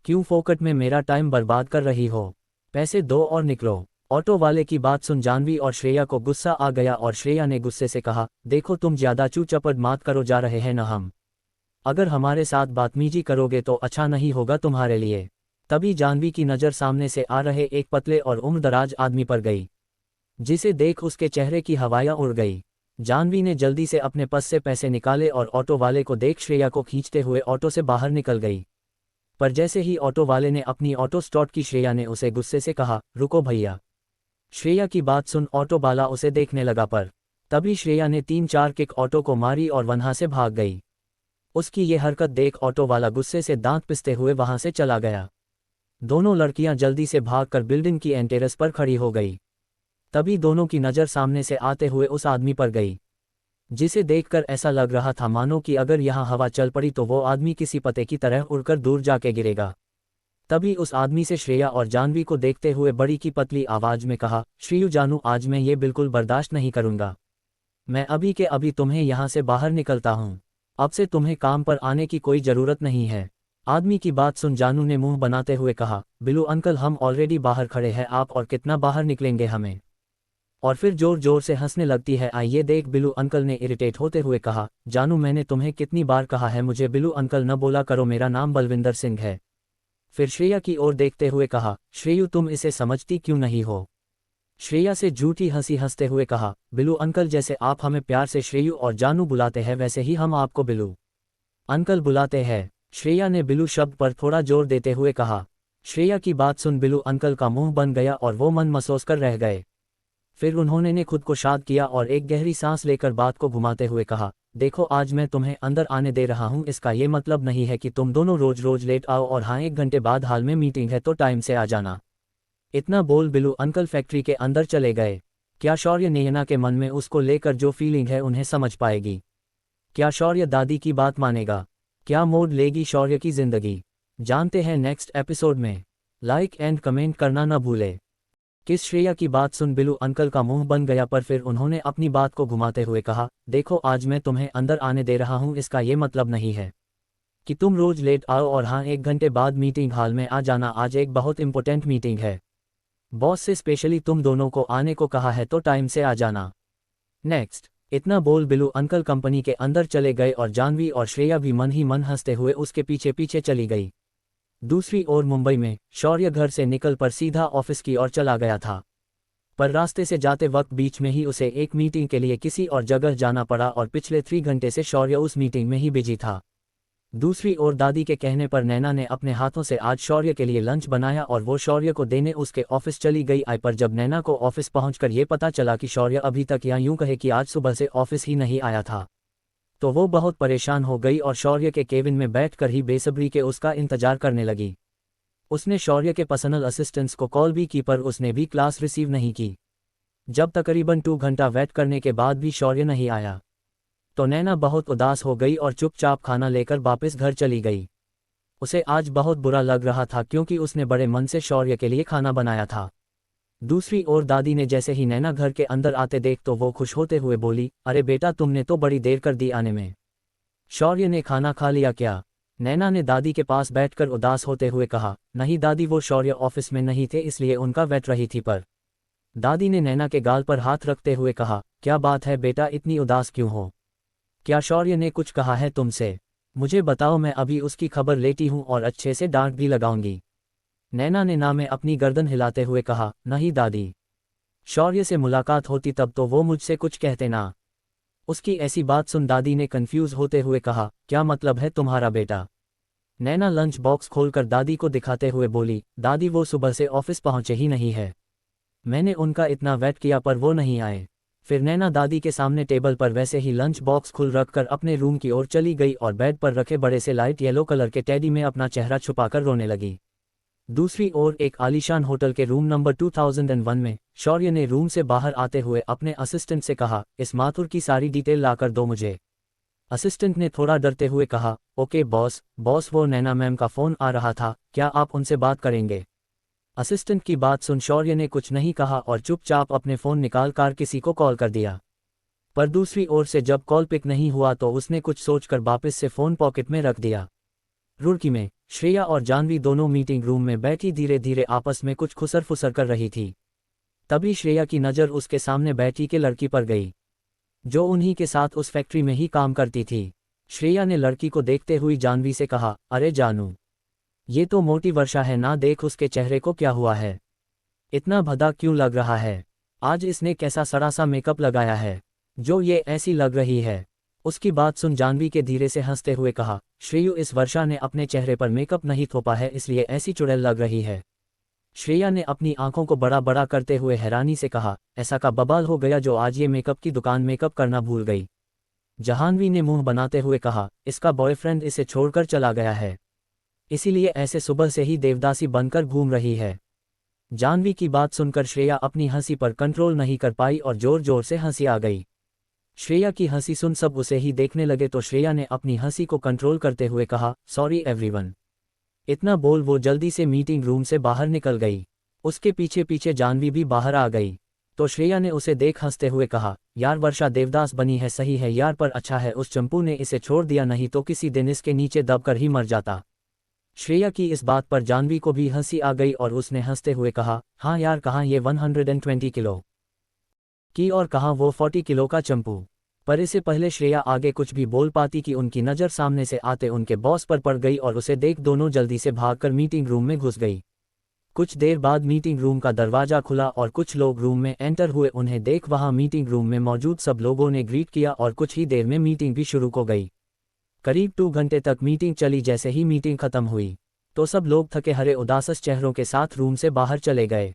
क्यों फोकट में मेरा टाइम बर्बाद कर रही हो? पैसे दो और निकलो। ऑटो वाले की बात सुन जाह्नवी और श्रेया को गुस्सा आ गया और श्रेया ने गुस्से से कहा, देखो तुम ज्यादा चू चपड़ मात करो जा रहे हैं न हम। अगर हमारे साथ बदतमीजी करोगे तो अच्छा नहीं होगा तुम्हारे लिए। तभी जाह्नवी की नज़र सामने से आ रहे एक पतले और उम्रदराज आदमी पर गई, जिसे देख उसके चेहरे की हवायां उड़ गई। जाह्नवी ने जल्दी से अपने पर्स से पैसे निकाले और ऑटो वाले को देख श्रेया को खींचते हुए ऑटो से बाहर निकल गई। पर जैसे ही ऑटो वाले ने अपनी ऑटो स्टार्ट की, श्रेया ने उसे गुस्से से कहा, रुको भैया। श्रेया की बात सुन ऑटो वाला उसे देखने लगा, पर तभी श्रेया ने 3-4 किक ऑटो को मारी और वहां से भाग गई। उसकी ये हरकत देख ऑटो वाला गुस्से से दांत पिसते हुए वहां से चला गया। दोनों लड़कियां जल्दी से भागकर बिल्डिंग की एंटेरेस पर खड़ी हो गई। तभी दोनों की नज़र सामने से आते हुए उस आदमी पर गई, जिसे देखकर ऐसा लग रहा था मानो कि अगर यहाँ हवा चल पड़ी तो वो आदमी किसी पते की तरह उड़कर दूर जाके गिरेगा। तभी उस आदमी से श्रेया और जाह्नवी को देखते हुए बड़ी की पतली आवाज में कहा, श्रेयू जानू, आज मैं ये बिल्कुल बर्दाश्त नहीं करूंगा। मैं अभी के अभी तुम्हें यहाँ से बाहर निकलता हूँ। अब से तुम्हें काम पर आने की कोई ज़रूरत नहीं है। आदमी की बात सुन जानू ने मुंह बनाते हुए कहा, बिलू अंकल हम ऑलरेडी बाहर खड़े हैं, आप और कितना बाहर निकलेंगे हमें? और फिर जोर जोर से हंसने लगती है। आइए देख, बिलू अंकल ने इरिटेट होते हुए कहा, जानू मैंने तुम्हें कितनी बार कहा है मुझे बिलू अंकल न बोला करो, मेरा नाम बलविंदर सिंह है। फिर श्रेया की ओर देखते हुए कहा, श्रेयू तुम इसे समझती क्यों नहीं हो? श्रेया से झूठी हंसी हंसते हुए कहा, बिलू अंकल जैसे आप हमें प्यार से श्रेयू और जानू बुलाते हैं वैसे ही हम आपको बिलू अंकल बुलाते हैं। श्रेया ने बिलू शब्द पर थोड़ा जोर देते हुए कहा। श्रेया की बात सुन बिलू अंकल का मुंह बन गया और वो मन महसूस कर रह गए। फिर उन्होंने खुद को शांत किया और एक गहरी सांस लेकर बात को घुमाते हुए कहा, देखो आज मैं तुम्हें अंदर आने दे रहा हूं, इसका ये मतलब नहीं है कि तुम दोनों रोज रोज लेट आओ, और हाँ 1 घंटे बाद हाल में मीटिंग है तो टाइम से आ जाना। इतना बोल बिलू अंकल फैक्ट्री के अंदर चले गए। क्या शौर्य नैना के मन में उसको लेकर जो फीलिंग है उन्हें समझ पाएगी? क्या शौर्य दादी की बात मानेगा? क्या मोड़ लेगी शौर्य की जिंदगी? जानते हैं नेक्स्ट एपिसोड में। लाइक एंड कमेंट करना न भूले। किस श्रेया की बात सुन बिलू अंकल का मुंह बन गया, पर फिर उन्होंने अपनी बात को घुमाते हुए कहा, देखो आज मैं तुम्हें अंदर आने दे रहा हूं, इसका ये मतलब नहीं है कि तुम रोज लेट आओ, और हाँ 1 घंटे बाद मीटिंग हॉल में आ जाना। आज एक बहुत इंपॉर्टेंट मीटिंग है, बॉस से स्पेशली तुम दोनों को आने को कहा है तो टाइम से आ जाना। नेक्स्ट। इतना बोल बिलू अंकल कंपनी के अंदर चले गए और जाह्नवी और श्रेया भी मन ही मन हंसते हुए उसके पीछे पीछे चली गई। दूसरी ओर मुंबई में शौर्य घर से निकल पर सीधा ऑफिस की ओर चला गया था, पर रास्ते से जाते वक्त बीच में ही उसे एक मीटिंग के लिए किसी और जगह जाना पड़ा और पिछले 3 घंटे से शौर्य उस मीटिंग में ही बिजी था। दूसरी ओर दादी के कहने पर नैना ने अपने हाथों से आज शौर्य के लिए लंच बनाया और वो शौर्य को देने उसके ऑफिस चली गई। पर जब नैना को ऑफिस पहुंचकर ये पता चला कि शौर्य अभी तक या यूं कहे कि आज सुबह से ऑफिस ही नहीं आया था, तो वो बहुत परेशान हो गई और शौर्य के केबिन में बैठकर ही बेसब्री के उसका इंतजार करने लगी। उसने शौर्य के पर्सनल असिस्टेंट्स को कॉल भी की, पर उसने भी क्लास रिसीव नहीं की। जब तकरीबन 2 घंटा वेट करने के बाद भी शौर्य नहीं आया, तो नैना बहुत उदास हो गई और चुपचाप खाना लेकर वापस घर चली गई। उसे आज बहुत बुरा लग रहा था क्योंकि उसने बड़े मन से शौर्य के लिए खाना बनाया था। दूसरी ओर दादी ने जैसे ही नैना घर के अंदर आते देख तो वो खुश होते हुए बोली, अरे बेटा तुमने तो बड़ी देर कर दी आने में। शौर्य ने खाना खा लिया क्या? नैना ने दादी के पास बैठकर उदास होते हुए कहा, नहीं दादी, वो शौर्य ऑफिस में नहीं थे इसलिए उनका वेट रही थी। पर दादी ने नैना के गाल पर हाथ रखते हुए कहा, क्या बात है बेटा, इतनी उदास क्यों हो? क्या शौर्य ने कुछ कहा है तुमसे? मुझे बताओ, मैं अभी उसकी खबर लेती हूँ और अच्छे से डांट भी लगाऊंगी। नैना ने ना में अपनी गर्दन हिलाते हुए कहा, नहीं दादी, शौर्य से मुलाकात होती तब तो वो मुझसे कुछ कहते ना। उसकी ऐसी बात सुन दादी ने कंफ्यूज होते हुए कहा, क्या मतलब है तुम्हारा बेटा? नैना लंच बॉक्स खोलकर दादी को दिखाते हुए बोली, दादी वो सुबह से ऑफिस पहुंचे ही नहीं है, मैंने उनका इतना वेट किया पर वो नहीं आए। फिर नैना दादी के सामने टेबल पर वैसे ही लंच बॉक्स खुल रखकर अपने रूम की ओर चली गई और बेड पर रखे बड़े से लाइट येलो कलर के टेडी में अपना चेहरा छुपाकर रोने लगी। दूसरी ओर एक आलीशान होटल के रूम नंबर 2001 में शौर्य ने रूम से बाहर आते हुए अपने असिस्टेंट से कहा, इस माथुर की सारी डिटेल लाकर दो मुझे। असिस्टेंट ने थोड़ा डरते हुए कहा, ओके बॉस। वो नैना मैम का फ़ोन आ रहा था, क्या आप उनसे बात करेंगे? असिस्टेंट की बात सुन शौर्य ने कुछ नहीं कहा और चुपचाप अपने फ़ोन निकाल कर किसी को कॉल कर दिया। पर दूसरी ओर से जब कॉल पिक नहीं हुआ तो उसने कुछ सोचकर वापस से फ़ोन पॉकेट में रख दिया। रुड़की में श्रेया और जाह्नवी दोनों मीटिंग रूम में बैठी धीरे धीरे आपस में कुछ खुसर फुसर कर रही थी। तभी श्रेया की नज़र उसके सामने बैठी के लड़की पर गई, जो उन्हीं के साथ उस फैक्ट्री में ही काम करती थी। श्रेया ने लड़की को देखते हुए जाह्नवी से कहा, अरे जानू, ये तो मोटी वर्षा है ना, देख उसके चेहरे को क्या हुआ है, इतना भद्दा क्यों लग रहा है, आज इसने कैसा सड़ा सा मेकअप लगाया है जो ये ऐसी लग रही है। उसकी बात सुन जाह्नवी के धीरे से हंसते हुए कहा, श्रेयू, इस वर्षा ने अपने चेहरे पर मेकअप नहीं थोपा है इसलिए ऐसी चुड़ैल लग रही है। श्रेया ने अपनी आंखों को बड़ा बड़ा करते हुए हैरानी से कहा, ऐसा का बवाल हो गया जो आज ये मेकअप की दुकान मेकअप करना भूल गई। जाह्नवी ने मुंह बनाते हुए कहा, इसका बॉयफ्रेंड इसे छोड़कर चला गया है, इसीलिए ऐसे सुबह से ही देवदासी बनकर घूम रही है। जाह्नवी की बात सुनकर श्रेया अपनी हंसी पर कंट्रोल नहीं कर पाई और जोर जोर से हंसी आ गई। श्रेया की हंसी सुन सब उसे ही देखने लगे तो श्रेया ने अपनी हंसी को कंट्रोल करते हुए कहा, सॉरी एवरीवन। इतना बोल वो जल्दी से मीटिंग रूम से बाहर निकल गई। उसके पीछे पीछे जाह्नवी भी बाहर आ गई तो श्रेया ने उसे देख हंसते हुए कहा, यार वर्षा देवदास बनी है, सही है यार, पर अच्छा है उस चंपू ने इसे छोड़ दिया, नहीं तो किसी दिन इसके नीचे दबकर ही मर जाता। श्रेया की इस बात पर जाह्नवी को भी हंसी आ गई और उसने हंसते हुए कहा, हाँ यार, कहाँ ये 120 किलो की और कहाँ वो 40 किलो का चंपू। पर इससे पहले श्रेया आगे कुछ भी बोल पाती कि उनकी नज़र सामने से आते उनके बॉस पर पड़ गई और उसे देख दोनों जल्दी से भागकर मीटिंग रूम में घुस गई। कुछ देर बाद मीटिंग रूम का दरवाज़ा खुला और कुछ लोग रूम में एंटर हुए। उन्हें देख वहां मीटिंग रूम में मौजूद सब लोगों ने ग्रीट किया और कुछ ही देर में मीटिंग भी शुरू हो गई। करीब 2 घंटे तक मीटिंग चली। जैसे ही मीटिंग खत्म हुई तो सब लोग थके हरे उदास चेहरों के साथ रूम से बाहर चले गए।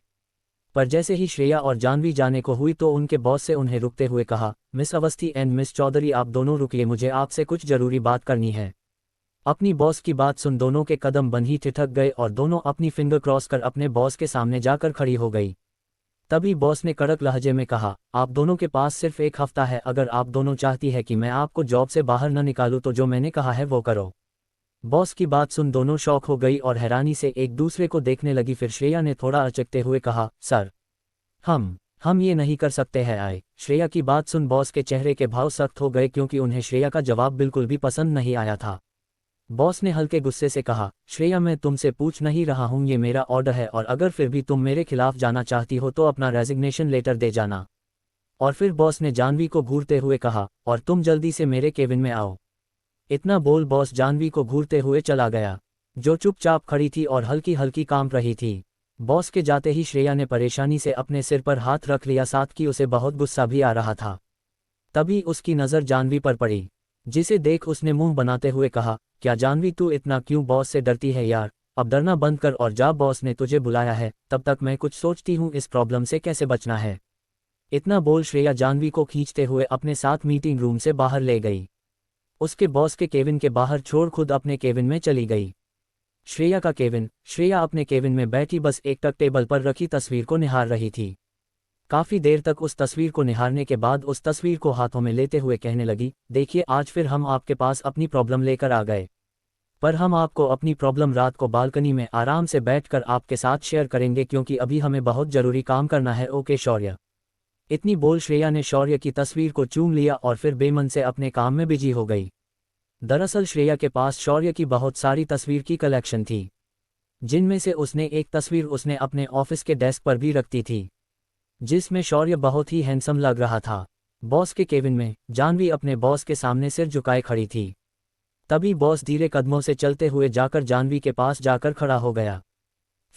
पर जैसे ही श्रेया और जाह्नवी जाने को हुई तो उनके बॉस से उन्हें रुकते हुए कहा, Miss Awasthi and Miss Chaudhary, आप दोनों रुकिए, मुझे आपसे कुछ जरूरी बात करनी है। अपनी बॉस की बात सुन दोनों के कदम बन ही ठिठक गए और दोनों अपनी फिंगर क्रॉस कर अपने बॉस के सामने जाकर खड़ी हो गई। तभी बॉस ने कड़क लहजे में कहा, आप दोनों के पास सिर्फ 1 हफ्ता है, अगर आप दोनों चाहती है कि मैं आपको जॉब से बाहर न निकालूं तो जो मैंने कहा है वो करो। बॉस की बात सुन दोनों शॉक हो गई और हैरानी से एक दूसरे को देखने लगी। फिर श्रेया ने थोड़ा अचकते हुए कहा, सर हम ये नहीं कर सकते हैं आए। श्रेया की बात सुन बॉस के चेहरे के भाव सख्त हो गए क्योंकि उन्हें श्रेया का जवाब बिल्कुल भी पसंद नहीं आया था। बॉस ने हल्के गुस्से से कहा, श्रेया, मैं तुमसे पूछ नहीं रहा हूं, ये मेरा ऑर्डर है और अगर फिर भी तुम मेरे खिलाफ जाना चाहती हो तो अपना रेजिग्नेशन लेटर दे जाना। और फिर बॉस ने जाह्नवी को घूरते हुए कहा, और तुम जल्दी से मेरे केबिन में आओ। इतना बोल बॉस जाह्नवी को घूरते हुए चला गया, जो चुपचाप खड़ी थी और हल्की हल्की कांप रही थी। बॉस के जाते ही श्रेया ने परेशानी से अपने सिर पर हाथ रख लिया, साथ कि उसे बहुत गुस्सा भी आ रहा था। तभी उसकी नज़र जाह्नवी पर पड़ी, जिसे देख उसने मुंह बनाते हुए कहा, क्या जाह्नवी तू इतना क्यों बॉस से डरती है यार, अब डरना बंद कर और जा, बॉस ने तुझे बुलाया है, तब तक मैं कुछ सोचती हूँ इस प्रॉब्लम से कैसे बचना है। इतना बोल श्रेया जाह्नवी को खींचते हुए अपने साथ मीटिंग रूम से बाहर ले गई। उसके बॉस के केबिन के बाहर छोड़ खुद अपने केबिन में चली गई। श्रेया का केबिन। श्रेया अपने केबिन में बैठी बस एक टक टेबल पर रखी तस्वीर को निहार रही थी। काफ़ी देर तक उस तस्वीर को निहारने के बाद उस तस्वीर को हाथों में लेते हुए कहने लगी, देखिए आज फिर हम आपके पास अपनी प्रॉब्लम लेकर आ गए, पर हम आपको अपनी प्रॉब्लम रात को बालकनी में आराम से बैठकर आपके साथ शेयर करेंगे क्योंकि अभी हमें बहुत ज़रूरी काम करना है, ओके शौर्य। इतनी बोल श्रेया ने शौर्य की तस्वीर को चूम लिया और फिर बेमन से अपने काम में बिजी हो गई। दरअसल श्रेया के पास शौर्य की बहुत सारी तस्वीर की कलेक्शन थी, जिनमें से उसने एक तस्वीर उसने अपने ऑफिस के डेस्क पर भी रखती थी, जिसमें शौर्य बहुत ही हैंडसम लग रहा था। बॉस के केबिन में जाह्नवी अपने बॉस के सामने सिर झुकाए खड़ी थी। तभी बॉस धीरे कदमों से चलते हुए जाकर जाह्नवी के पास जाकर खड़ा हो गया।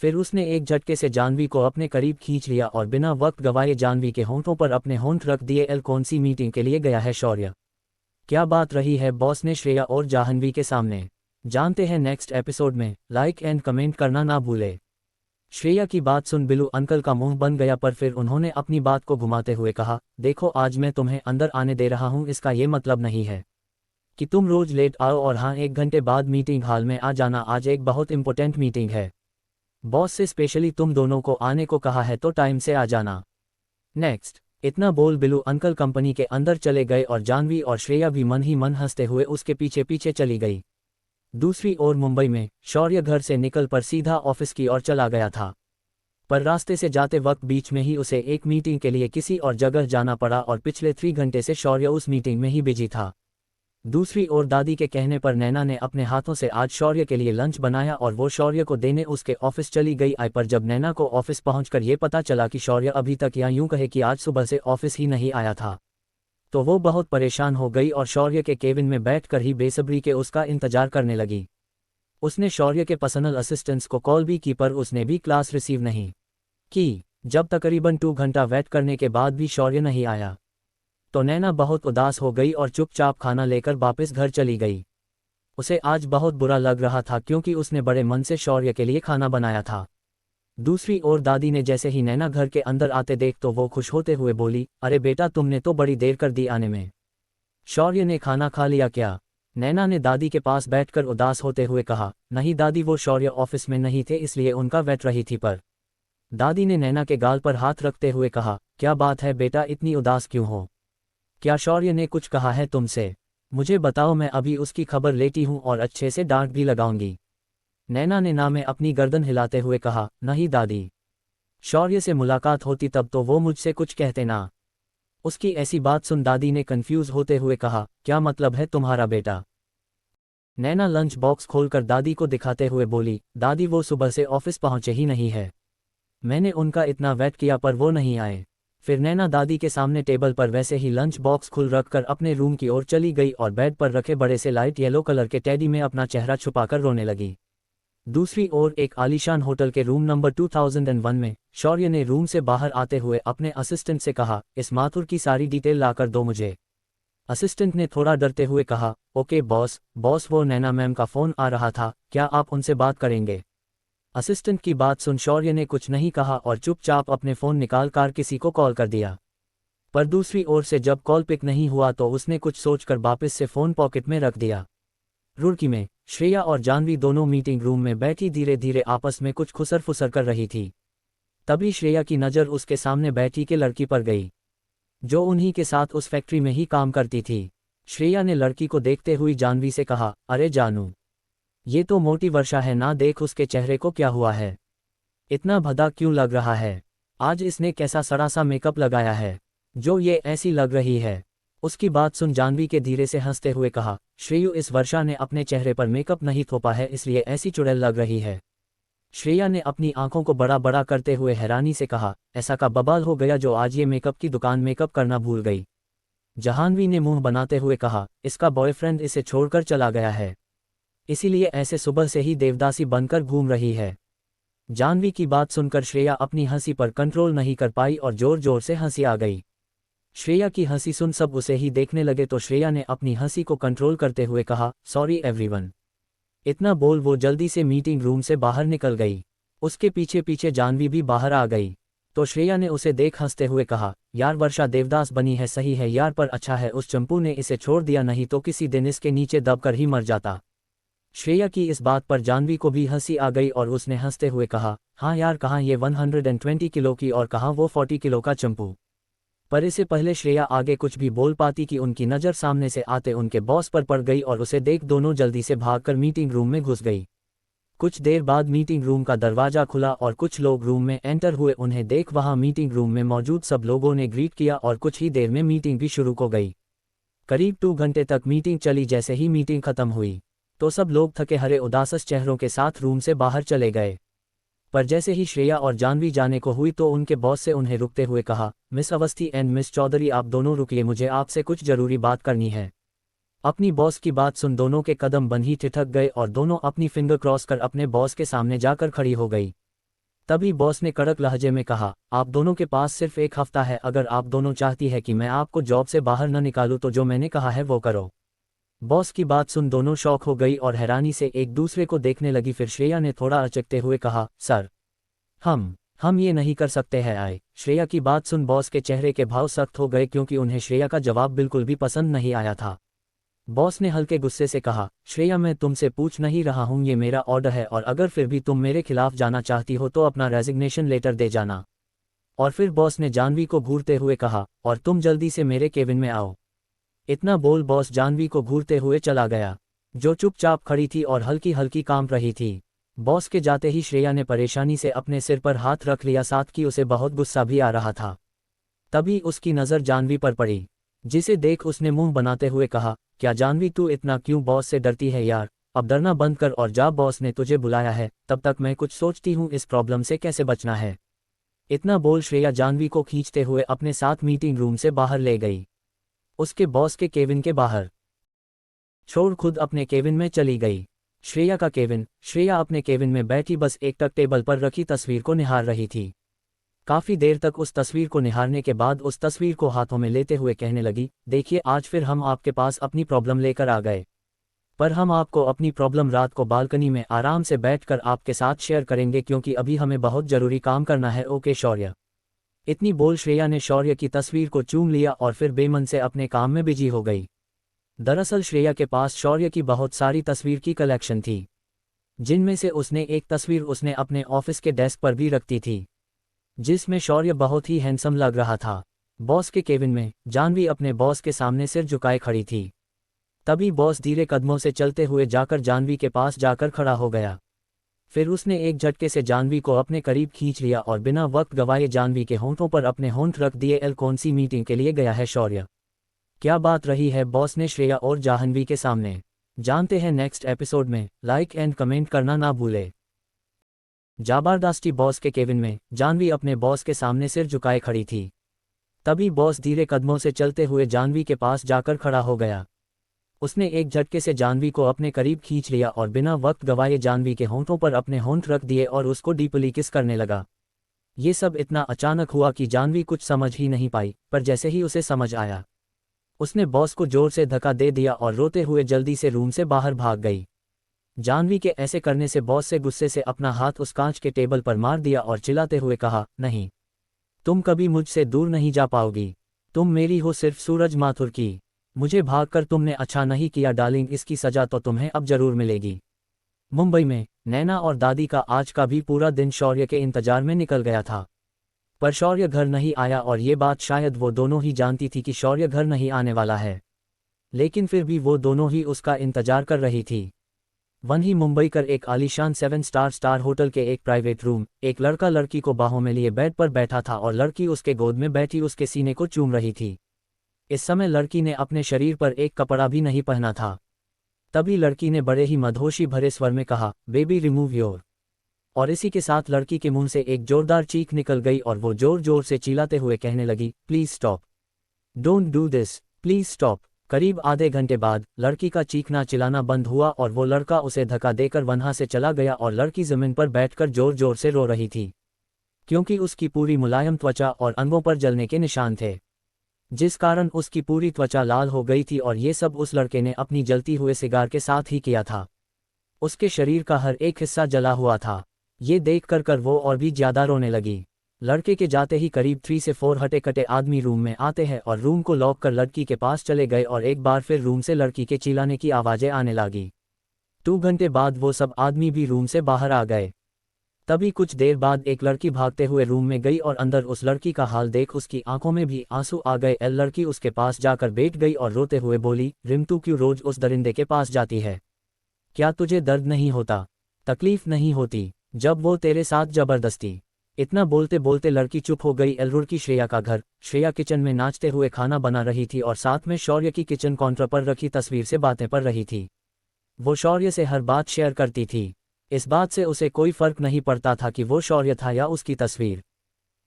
फिर उसने एक झटके से जाह्नवी को अपने करीब खींच लिया और बिना वक्त गवाए जाह्नवी के होंठों पर अपने होंठ रख दिए। कौन सी मीटिंग के लिए गया है शौर्य, क्या बात रही है, बॉस ने श्रेया और जाह्नवी के सामने। जानते हैं नेक्स्ट एपिसोड में। लाइक एंड कमेंट करना ना भूले। श्रेया की बात सुन बिल्लू अंकल का मुंह बन गया, पर फिर उन्होंने अपनी बात को घुमाते हुए कहा, देखो आज मैं तुम्हें अंदर आने दे रहा हूं, इसका ये मतलब नहीं है कि तुम रोज लेट आओ, और हाँ 1 घंटे बाद मीटिंग हॉल में आ जाना, आज एक बहुत इंपॉर्टेंट मीटिंग है। बॉस से स्पेशली तुम दोनों को आने को कहा है तो टाइम से आ जाना। नेक्स्ट। इतना बोल बिल्लू अंकल कंपनी के अंदर चले गए और जाह्नवी और श्रेया भी मन ही मन हंसते हुए उसके पीछे पीछे चली गई। दूसरी ओर मुंबई में शौर्य घर से निकल पर सीधा ऑफिस की ओर चला गया था। पर रास्ते से जाते वक्त बीच में ही उसे एक मीटिंग के लिए किसी और जगह जाना पड़ा और पिछले 3 घंटे से शौर्य उस मीटिंग में ही बिजी था। दूसरी ओर दादी के कहने पर नैना ने अपने हाथों से आज शौर्य के लिए लंच बनाया और वो शौर्य को देने उसके ऑफिस चली गई। पर जब नैना को ऑफिस पहुंचकर ये पता चला कि शौर्य अभी तक या यूं कहे कि आज सुबह से ऑफिस ही नहीं आया था, तो वो बहुत परेशान हो गई और शौर्य के केबिन में बैठकर ही बेसब्री के उसका इंतजार करने लगी। उसने शौर्य के पर्सनल असिस्टेंट्स को कॉल भी की पर उसने भी क्लास रिसीव नहीं की। जब तकरीबन 2 घंटा वेट करने के बाद भी शौर्य नहीं आया तो नैना बहुत उदास हो गई और चुपचाप खाना लेकर वापस घर चली गई। उसे आज बहुत बुरा लग रहा था क्योंकि उसने बड़े मन से शौर्य के लिए खाना बनाया था। दूसरी ओर दादी ने जैसे ही नैना घर के अंदर आते देख तो वो खुश होते हुए बोली, अरे बेटा तुमने तो बड़ी देर कर दी आने में। शौर्य ने खाना खा लिया क्या? नैना ने दादी के पास बैठकर उदास होते हुए कहा, नहीं दादी वो शौर्य ऑफिस में नहीं थे इसलिए उनका वेट रही थी। पर दादी ने नैना के गाल पर हाथ रखते हुए कहा, क्या बात है बेटा इतनी उदास क्यों हो? क्या शौर्य ने कुछ कहा है तुमसे? मुझे बताओ, मैं अभी उसकी खबर लेती हूँ और अच्छे से डांट भी लगाऊंगी। नैना ने ना में अपनी गर्दन हिलाते हुए कहा, नहीं दादी, शौर्य से मुलाकात होती तब तो वो मुझसे कुछ कहते ना। उसकी ऐसी बात सुन दादी ने कंफ्यूज होते हुए कहा, क्या मतलब है तुम्हारा बेटा? नैना लंच बॉक्स खोलकर दादी को दिखाते हुए बोली, दादी वो सुबह से ऑफिस पहुंचे ही नहीं है। मैंने उनका इतना वेट किया पर वो नहीं आए। फिर नैना दादी के सामने टेबल पर वैसे ही लंच बॉक्स खुल रखकर अपने रूम की ओर चली गई और बेड पर रखे बड़े से लाइट येलो कलर के टेडी में अपना चेहरा छुपाकर रोने लगी। दूसरी ओर एक आलीशान होटल के रूम नंबर 2001 में शौर्य ने रूम से बाहर आते हुए अपने असिस्टेंट से कहा, इस माथुर की सारी डिटेल लाकर दो मुझे। असिस्टेंट ने थोड़ा डरते हुए कहा, ओके बॉस वो नैना मैम का फ़ोन आ रहा था, क्या आप उनसे बात करेंगे? असिस्टेंट की बात सुन शौर्य ने कुछ नहीं कहा और चुपचाप अपने फ़ोन निकाल कर किसी को कॉल कर दिया। पर दूसरी ओर से जब कॉल पिक नहीं हुआ तो उसने कुछ सोचकर वापस से फ़ोन पॉकेट में रख दिया। रुड़की में श्रेया और जानवी दोनों मीटिंग रूम में बैठी धीरे धीरे आपस में कुछ खुसर फुसर कर रही थी। तभी श्रेया की नज़र उसके सामने बैठी के लड़की पर गई जो उन्हीं के साथ उस फैक्ट्री में ही काम करती थी। श्रेया ने लड़की को देखते हुई जानवी से कहा, अरे जानू, ये तो मोटी वर्षा है ना, देख उसके चेहरे को क्या हुआ है, इतना भद्दा क्यों लग रहा है? आज इसने कैसा सड़ा सा मेकअप लगाया है जो ये ऐसी लग रही है? उसकी बात सुन जानवी के धीरे से हंसते हुए कहा, श्रेयू इस वर्षा ने अपने चेहरे पर मेकअप नहीं थोपा है इसलिए ऐसी चुड़ैल लग रही है। श्रेया ने अपनी आंखों को बड़ा बड़ा करते हुए हैरानी से कहा, ऐसा का बवाल हो गया जो आज ये मेकअप की दुकान मेकअप करना भूल गई। जहानवी ने मुंह बनाते हुए कहा, इसका बॉयफ्रेंड इसे छोड़कर चला गया है इसीलिए ऐसे सुबह से ही देवदासी बनकर घूम रही है। जानवी की बात सुनकर श्रेया अपनी हंसी पर कंट्रोल नहीं कर पाई और जोर जोर से हंसी आ गई। श्रेया की हंसी सुन सब उसे ही देखने लगे तो श्रेया ने अपनी हंसी को कंट्रोल करते हुए कहा, सॉरी एवरीवन। इतना बोल वो जल्दी से मीटिंग रूम से बाहर निकल गई। उसके पीछे पीछे जानवी भी बाहर आ गई तो श्रेया ने उसे देख हंसते हुए कहा, यार वर्षा देवदास बनी है सही है यार, पर अच्छा है उस चंपू ने इसे छोड़ दिया, नहीं तो किसी दिन इसके नीचे दबकर ही मर जाता। श्रेया की इस बात पर जानवी को भी हंसी आ गई और उसने हंसते हुए कहा, हाँ यार, कहाँ ये 120 किलो की और कहाँ वो 40 किलो का चंपू। पर इससे पहले श्रेया आगे कुछ भी बोल पाती कि उनकी नज़र सामने से आते उनके बॉस पर पड़ गई और उसे देख दोनों जल्दी से भागकर मीटिंग रूम में घुस गई। कुछ देर बाद मीटिंग रूम का दरवाज़ा खुला और कुछ लोग रूम में एंटर हुए। उन्हें देख वहां मीटिंग रूम में मौजूद सब लोगों ने ग्रीट किया और कुछ ही देर में मीटिंग भी शुरू हो गई। करीब 2 घंटे तक मीटिंग चली। जैसे ही मीटिंग खत्म हुई तो सब लोग थके हरे उदास चेहरों के साथ रूम से बाहर चले गए। पर जैसे ही श्रेया और जानवी जाने को हुई तो उनके बॉस से उन्हें रुकते हुए कहा, Miss Awasthi and Miss Chaudhary आप दोनों रुकिए, मुझे आपसे कुछ जरूरी बात करनी है। अपनी बॉस की बात सुन दोनों के कदम बंद ही ठिठक गए और दोनों अपनी फिंगर क्रॉस कर अपने बॉस के सामने जाकर खड़ी हो गई। तभी बॉस ने कड़क लहजे में कहा, आप दोनों के पास सिर्फ 1 हफ्ता है, अगर आप दोनों चाहती है कि मैं आपको जॉब से बाहर न निकालूं तो जो मैंने कहा है वो करो। बॉस की बात सुन दोनों शॉक हो गई और हैरानी से एक दूसरे को देखने लगी। फिर श्रेया ने थोड़ा अचकते हुए कहा, सर हम ये नहीं कर सकते हैं आए। श्रेया की बात सुन बॉस के चेहरे के भाव सख्त हो गए क्योंकि उन्हें श्रेया का जवाब बिल्कुल भी पसंद नहीं आया था। बॉस ने हल्के गुस्से से कहा, श्रेया मैं तुमसे पूछ नहीं रहा हूँ, ये मेरा ऑर्डर है और अगर फिर भी तुम मेरे खिलाफ जाना चाहती हो तो अपना रेजिग्नेशन लेटर दे जाना। और फिर बॉस ने जानवी को घूरते हुए कहा, और तुम जल्दी से मेरे केबिन में आओ। इतना बोल बॉस जानवी को घूरते हुए चला गया जो चुपचाप खड़ी थी और हल्की हल्की कांप रही थी। बॉस के जाते ही श्रेया ने परेशानी से अपने सिर पर हाथ रख लिया, साथ कि उसे बहुत गुस्सा भी आ रहा था। तभी उसकी नज़र जानवी पर पड़ी, जिसे देख उसने मुंह बनाते हुए कहा, क्या जानवी तू इतना क्यों बॉस से डरती है यार, अब डरना बंद कर और जा, बॉस ने तुझे बुलाया है, तब तक मैं कुछ सोचती हूँ इस प्रॉब्लम से कैसे बचना है। इतना बोल श्रेया जानवी को खींचते हुए अपने साथ मीटिंग रूम से बाहर ले गई, उसके बॉस के केबिन के बाहर छोड़ खुद अपने केबिन में चली गई। श्रेया का केबिन। श्रेया अपने केबिन में बैठी बस एक टक टेबल पर रखी तस्वीर को निहार रही थी। काफ़ी देर तक उस तस्वीर को निहारने के बाद उस तस्वीर को हाथों में लेते हुए कहने लगी, देखिए आज फिर हम आपके पास अपनी प्रॉब्लम लेकर आ गए, पर हम आपको अपनी प्रॉब्लम रात को बालकनी में आराम से बैठकर आपके साथ शेयर करेंगे, क्योंकि अभी हमें बहुत ज़रूरी काम करना है, ओके शौर्य। इतनी बोल श्रेया ने शौर्य की तस्वीर को चूम लिया और फिर बेमन से अपने काम में बिजी हो गई। दरअसल श्रेया के पास शौर्य की बहुत सारी तस्वीर की कलेक्शन थी, जिनमें से उसने एक तस्वीर उसने अपने ऑफिस के डेस्क पर भी रखती थी, जिसमें शौर्य बहुत ही हैंडसम लग रहा था। बॉस के केबिन में जानवी अपने बॉस के सामने सिर झुकाए खड़ी थी। तभी बॉस धीरे कदमों से चलते हुए जाकर जानवी के पास जाकर खड़ा हो गया। फिर उसने एक झटके से जानवी को अपने करीब खींच लिया और बिना वक्त गवाए जानवी के होंठों पर अपने होंठ रख दिए। कौन सी मीटिंग के लिए गया है शौर्य, क्या बात रही है बॉस ने श्रेया और जाह्नवी के सामने, जानते हैं नेक्स्ट एपिसोड में। लाइक एंड कमेंट करना ना भूले। जबरदस्ती बॉस के केबिन में जाह्नवी अपने बॉस के सामने सिर झुकाए खड़ी थी। तभी बॉस धीरे कदमों से चलते हुए जाह्नवी के पास जाकर खड़ा हो गया। उसने एक झटके से जाह्नवी को अपने करीब खींच लिया और बिना वक्त गवाए जाह्नवी के होंठों पर अपने होंठ रख दिए और उसको डीपली किस करने लगा। ये सब इतना अचानक हुआ कि जाह्नवी कुछ समझ ही नहीं पाई, पर जैसे ही उसे समझ आया उसने बॉस को जोर से धक्का दे दिया और रोते हुए जल्दी से रूम से बाहर भाग गई। जाह्नवी के ऐसे करने से बॉस से गुस्से से अपना हाथ उस कांच के टेबल पर मार दिया और चिल्लाते हुए कहा, नहीं, तुम कभी मुझसे दूर नहीं जा पाओगी, तुम मेरी हो सिर्फ सूरज माथुर की। मुझे भागकर तुमने अच्छा नहीं किया डार्लिंग, इसकी सजा तो तुम्हें अब जरूर मिलेगी। मुंबई में नैना और दादी का आज का भी पूरा दिन शौर्य के इंतजार में निकल गया था, पर शौर्य घर नहीं आया और ये बात शायद वो दोनों ही जानती थी कि शौर्य घर नहीं आने वाला है, लेकिन फिर भी वो दोनों ही उसका इंतजार कर रही थी। वहीं मुंबई कर एक आलीशान 7 स्टार होटल के एक प्राइवेट रूम, एक लड़का लड़की को बाहों में लिए बेड पर बैठा था और लड़की उसके गोद में बैठी उसके सीने को चूम रही थी। इस समय लड़की ने अपने शरीर पर एक कपड़ा भी नहीं पहना था। तभी लड़की ने बड़े ही मदहोशी भरे स्वर में कहा, बेबी रिमूव योर, और इसी के साथ लड़की के मुंह से एक जोरदार चीख निकल गई और वो जोर जोर से चिल्लाते हुए कहने लगी, please stop, don't do this, please stop. करीब आधे घंटे बाद लड़की का चीखना चिल्लाना बंद हुआ और वो लड़का उसे धक्का देकर वहां से चला गया और लड़की जमीन पर बैठकर जोर जोर से रो रही थी, क्योंकि उसकी पूरी मुलायम त्वचा और अंगों पर जलने के निशान थे, जिस कारण उसकी पूरी त्वचा लाल हो गई थी। और ये सब उस लड़के ने अपनी जलती हुए सिगार के साथ ही किया था। उसके शरीर का हर एक हिस्सा जला हुआ था। ये देखकर वो और भी ज्यादा रोने लगी। लड़के के जाते ही करीब 3 से 4 हटे कटे आदमी रूम में आते हैं और रूम को लॉक कर लड़की के पास चले गए और एक बार फिर रूम से लड़की के चिल्लाने की आवाज़ें आने लगी। 2 घंटे बाद वो सब आदमी भी रूम से बाहर आ गए। तभी कुछ देर बाद एक लड़की भागते हुए रूम में गई और अंदर उस लड़की का हाल देख उसकी आंखों में भी आंसू आ गए। लड़की उसके पास जाकर बैठ गई और रोते हुए बोली, रिम तू क्यों रोज उस दरिंदे के पास जाती है, क्या तुझे दर्द नहीं होता, तकलीफ नहीं होती जब वो तेरे साथ जबरदस्ती। इतना बोलते बोलते लड़की चुप हो गई। रुड़की श्रेया का घर। श्रेया किचन में नाचते हुए खाना बना रही थी और साथ में शौर्य की किचन काउंटर पर रखी तस्वीर से बातें कर रही थी। वो शौर्य से हर बात शेयर करती थी। इस बात से उसे कोई फर्क नहीं पड़ता था कि वो शौर्य था या उसकी तस्वीर।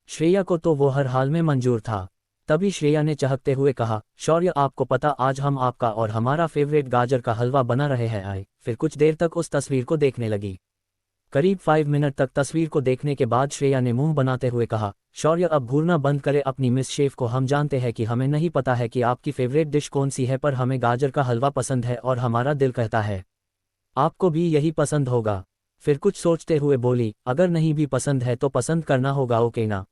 श्रेया को तो वो हर हाल में मंजूर था। तभी श्रेया ने चहकते हुए कहा, शौर्य आपको पता आज हम आपका और हमारा फेवरेट गाजर का हलवा बना रहे हैं। आए फिर कुछ देर तक उस तस्वीर को देखने लगी। करीब 5 मिनट तक तस्वीर को देखने के बाद श्रेया ने मुंह बनाते हुए कहा, शौर्य अब घूरना बंद करे अपनी मिस शेफ को। हम जानते हैं कि हमें नहीं पता है कि आपकी फेवरेट डिश कौन सी है, पर हमें गाजर का हलवा पसंद है और हमारा दिल कहता है आपको भी यही पसंद होगा। फिर कुछ सोचते हुए बोली, अगर नहीं भी पसंद है तो पसंद करना होगा, ओके ना।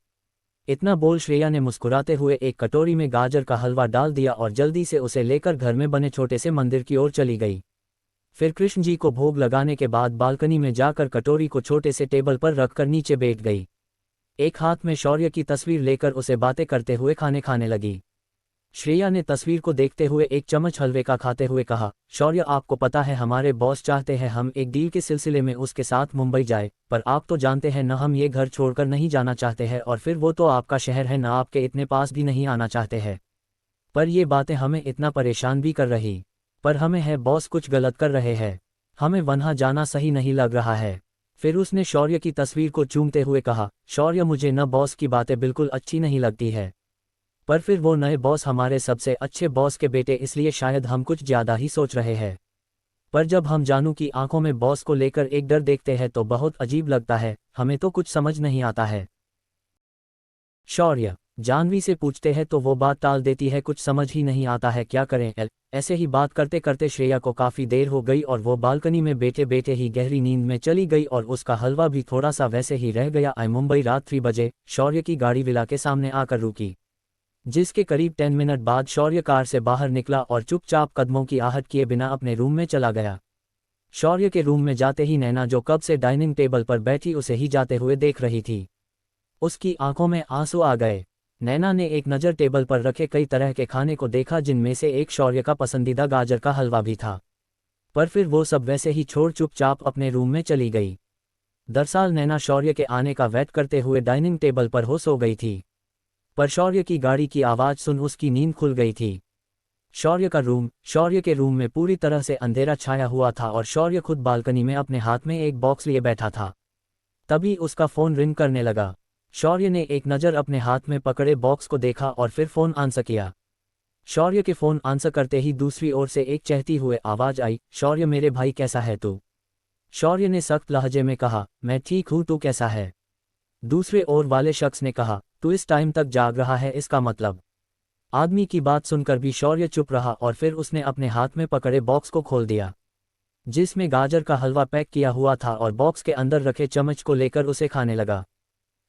इतना बोल श्रेया ने मुस्कुराते हुए एक कटोरी में गाजर का हलवा डाल दिया और जल्दी से उसे लेकर घर में बने छोटे से मंदिर की ओर चली गई। फिर कृष्ण जी को भोग लगाने के बाद बालकनी में जाकर कटोरी को छोटे से टेबल पर रखकर नीचे बैठ गई। एक हाथ में शौर्य की तस्वीर लेकर उसे बातें करते हुए खाने खाने लगी। श्रेया ने तस्वीर को देखते हुए एक चम्मच हलवे का खाते हुए कहा, शौर्य आपको पता है हमारे बॉस चाहते हैं हम एक डील के सिलसिले में उसके साथ मुंबई जाए, पर आप तो जानते हैं न हम ये घर छोड़कर नहीं जाना चाहते हैं और फिर वो तो आपका शहर है न आपके इतने पास भी नहीं आना चाहते हैं। पर ये बातें हमें इतना परेशान भी कर रही। पर हमें है बॉस कुछ गलत कर रहे हैं, हमें वहाँ जाना सही नहीं लग रहा है। फिर उसने शौर्य की तस्वीर को चूमते हुए कहा, शौर्य मुझे न बॉस की बातें बिल्कुल अच्छी नहीं लगती है, पर फिर वो नए बॉस हमारे सबसे अच्छे बॉस के बेटे इसलिए शायद हम कुछ ज़्यादा ही सोच रहे हैं। पर जब हम जानू की आंखों में बॉस को लेकर एक डर देखते हैं तो बहुत अजीब लगता है, हमें तो कुछ समझ नहीं आता है। शौर्य जाह्नवी से पूछते हैं तो वो बात टाल देती है, कुछ समझ ही नहीं आता है क्या करें। ऐसे ही बात करते करते श्रेया को काफ़ी देर हो गई और वो बालकनी में बैठे बैठे ही गहरी नींद में चली गई और उसका हलवा भी थोड़ा सा वैसे ही रह गया। मुंबई रात 3 बजे शौर्य की गाड़ी विला के सामने आकर रुकी, जिसके करीब 10 मिनट बाद शौर्य कार से बाहर निकला और चुपचाप कदमों की आहट किए बिना अपने रूम में चला गया। शौर्य के रूम में जाते ही नैना जो कब से डाइनिंग टेबल पर बैठी उसे ही जाते हुए देख रही थी, उसकी आंखों में आंसू आ गए। नैना ने एक नज़र टेबल पर रखे कई तरह के खाने को देखा, जिनमें से एक शौर्य का पसंदीदा गाजर का हलवा भी था, पर फिर वो सब वैसे ही छोड़ चुपचाप अपने रूम में चली गई। दरअसल नैना शौर्य के आने का वेट करते हुए डाइनिंग टेबल पर हो सो गई थी, पर शौर्य की गाड़ी की आवाज़ सुन उसकी नींद खुल गई थी। शौर्य के रूम में पूरी तरह से अंधेरा छाया हुआ था और शौर्य खुद बालकनी में अपने हाथ में एक बॉक्स लिए बैठा था। तभी उसका फ़ोन रिंग करने लगा। शौर्य ने एक नज़र अपने हाथ में पकड़े बॉक्स को देखा और फिर फ़ोन आंसर किया। शौर्य के फ़ोन आंसर करते ही दूसरी ओर से एक चहती हुए आवाज़ आई, शौर्य मेरे भाई कैसा है तू? शौर्य ने सख्त लहजे में कहा, मैं ठीक हूँ, तू कैसा है? दूसरे ओर वाले शख्स ने कहा, तू इस टाइम तक जाग रहा है, इसका मतलब? आदमी की बात सुनकर भी शौर्य चुप रहा और फिर उसने अपने हाथ में पकड़े बॉक्स को खोल दिया, जिसमें गाजर का हलवा पैक किया हुआ था, और बॉक्स के अंदर रखे चम्मच को लेकर उसे खाने लगा।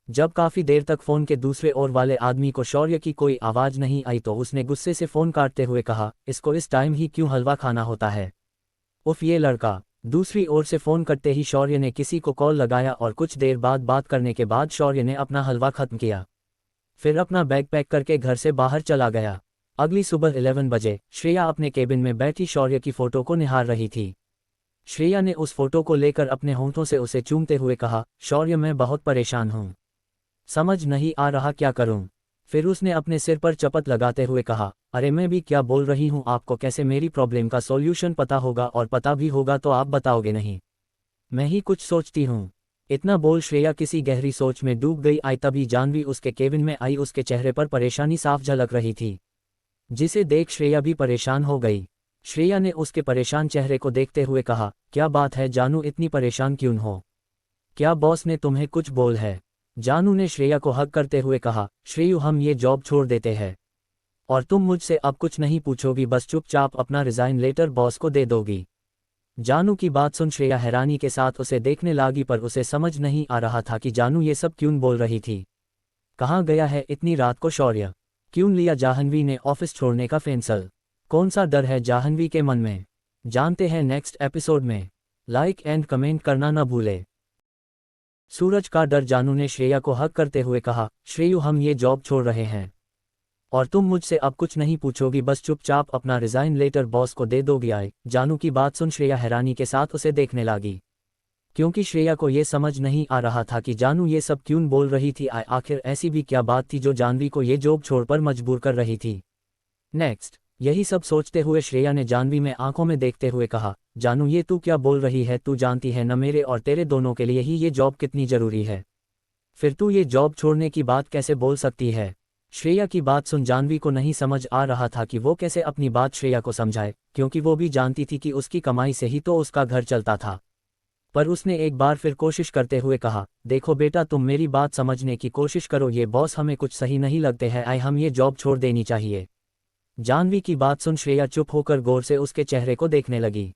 जब काफ़ी देर तक फ़ोन के दूसरे ओर वाले आदमी को शौर्य की कोई आवाज़ नहीं आई तो उसने गुस्से से फ़ोन काटते हुए कहा, इसको इस टाइम ही क्यों हलवा खाना होता है? उफ ये लड़का। दूसरी ओर से फ़ोन करते ही शौर्य ने किसी को कॉल लगाया और कुछ देर बाद बात करने के बाद शौर्य ने अपना हलवा ख़त्म किया, फिर अपना बैग पैक करके घर से बाहर चला गया। अगली सुबह 11 बजे श्रेया अपने केबिन में बैठी शौर्य की फ़ोटो को निहार रही थी। श्रेया ने उस फोटो को लेकर अपने होंठों से उसे चूमते हुए कहा, शौर्य मैं बहुत परेशान हूँ, समझ नहीं आ रहा क्या करूँ। फिर उसने अपने सिर पर चपत लगाते हुए कहा, अरे मैं भी क्या बोल रही हूँ, आपको कैसे मेरी प्रॉब्लम का सॉल्यूशन पता होगा, और पता भी होगा तो आप बताओगे नहीं, मैं ही कुछ सोचती हूँ। इतना बोल श्रेया किसी गहरी सोच में डूब गई। तभी जाह्नवी उसके केबिन में आई, उसके चेहरे पर परेशानी साफ झलक रही थी, जिसे देख श्रेया भी परेशान हो गई। श्रेया ने उसके परेशान चेहरे को देखते हुए कहा, क्या बात है जानू, इतनी परेशान क्यों हो? क्या बॉस ने तुम्हें कुछ बोल है? जानू ने श्रेया को हग करते हुए कहा, श्रेयू हम ये जॉब छोड़ देते हैं और तुम मुझसे अब कुछ नहीं पूछोगी, बस चुपचाप अपना रिज़ाइन लेटर बॉस को दे दोगी। जानू की बात सुन श्रेया हैरानी के साथ उसे देखने लगी, पर उसे समझ नहीं आ रहा था कि जानू ये सब क्यों बोल रही थी। कहाँ गया है इतनी रात को शौर्य? क्यों लिया जाह्नवी ने ऑफिस छोड़ने का फैसला? कौन सा डर है जाह्नवी के मन में? जानते हैं नेक्स्ट एपिसोड में। लाइक एंड कमेंट करना न भूले। सूरज का डर। जानू ने श्रेया को हक करते हुए कहा, श्रेयू हम ये जॉब छोड़ रहे हैं और तुम मुझसे अब कुछ नहीं पूछोगी, बस चुपचाप अपना रिज़ाइन लेटर बॉस को दे दोगी। जानू की बात सुन श्रेया हैरानी के साथ उसे देखने लगी, क्योंकि श्रेया को ये समझ नहीं आ रहा था कि जानू ये सब क्यों बोल रही थी। आखिर ऐसी भी क्या बात थी जो जाह्नवी को ये जॉब छोड़कर मजबूर कर रही थी। नेक्स्ट यही सब सोचते हुए श्रेया ने जाह्नवी में आंखों में देखते हुए कहा, जानू ये तू क्या बोल रही है? तू जानती है न मेरे और तेरे दोनों के लिए ही ये जॉब कितनी ज़रूरी है, फिर तू ये जॉब छोड़ने की बात कैसे बोल सकती है? श्रेया की बात सुन जाह्नवी को नहीं समझ आ रहा था कि वो कैसे अपनी बात श्रेया को समझाए, क्योंकि वो भी जानती थी कि उसकी कमाई से ही तो उसका घर चलता था। पर उसने एक बार फिर कोशिश करते हुए कहा, देखो बेटा तुम मेरी बात समझने की कोशिश करो, ये बॉस हमें कुछ सही नहीं लगते हैं, हम ये जॉब छोड़ देनी चाहिए। जाह्नवी की बात सुन श्रेया चुप होकर गौर से उसके चेहरे को देखने लगी।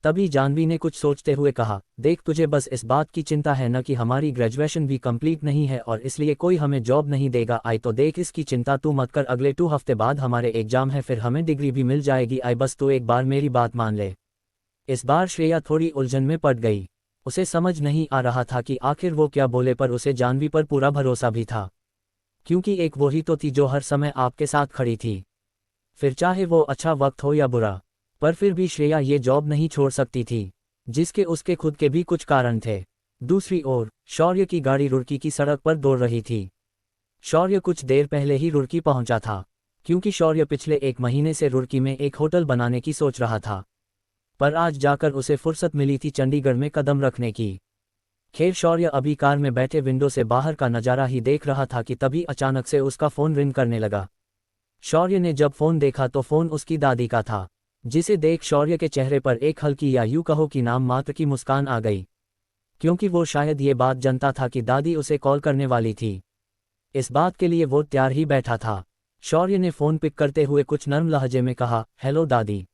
तभी जाह्नवी ने कुछ सोचते हुए कहा, देख तुझे बस इस बात की चिंता है न कि हमारी ग्रेजुएशन भी कंप्लीट नहीं है और इसलिए कोई हमें जॉब नहीं देगा। तो देख इसकी चिंता तू मत कर, अगले 2 हफ्ते बाद हमारे एग्जाम है, फिर हमें डिग्री भी मिल जाएगी। बस तू एक बार मेरी बात मान ले। इस बार श्रेया थोड़ी उलझन में पड़ गई। उसे समझ नहीं आ रहा था कि आखिर वो क्या बोले, पर उसे जाह्नवी पर पूरा भरोसा भी था, क्योंकि एक वही तो थी जो हर समय आपके साथ खड़ी थी। फिर चाहे वो अच्छा वक्त हो या बुरा। पर फिर भी श्रेया ये जॉब नहीं छोड़ सकती थी, जिसके उसके खुद के भी कुछ कारण थे। दूसरी ओर शौर्य की गाड़ी रुड़की की सड़क पर दौड़ रही थी। शौर्य कुछ देर पहले ही रुड़की पहुंचा था, क्योंकि शौर्य पिछले 1 महीने से रुड़की में एक होटल बनाने की सोच रहा था। पर आज जाकर उसे फुर्सत मिली थी चंडीगढ़ में कदम रखने की। खैर शौर्य अभी कार में बैठे विंडो से बाहर का नज़ारा ही देख रहा था कि तभी अचानक से उसका फ़ोन रिंग करने लगा। शौर्य ने जब फ़ोन देखा तो फ़ोन उसकी दादी का था, जिसे देख शौर्य के चेहरे पर एक हल्की या यूं कहो कि नाम मात्र की मुस्कान आ गई, क्योंकि वो शायद ये बात जानता था कि दादी उसे कॉल करने वाली थी। इस बात के लिए वो तैयार ही बैठा था। शौर्य ने फ़ोन पिक करते हुए कुछ नर्म लहजे में कहा, हेलो दादी।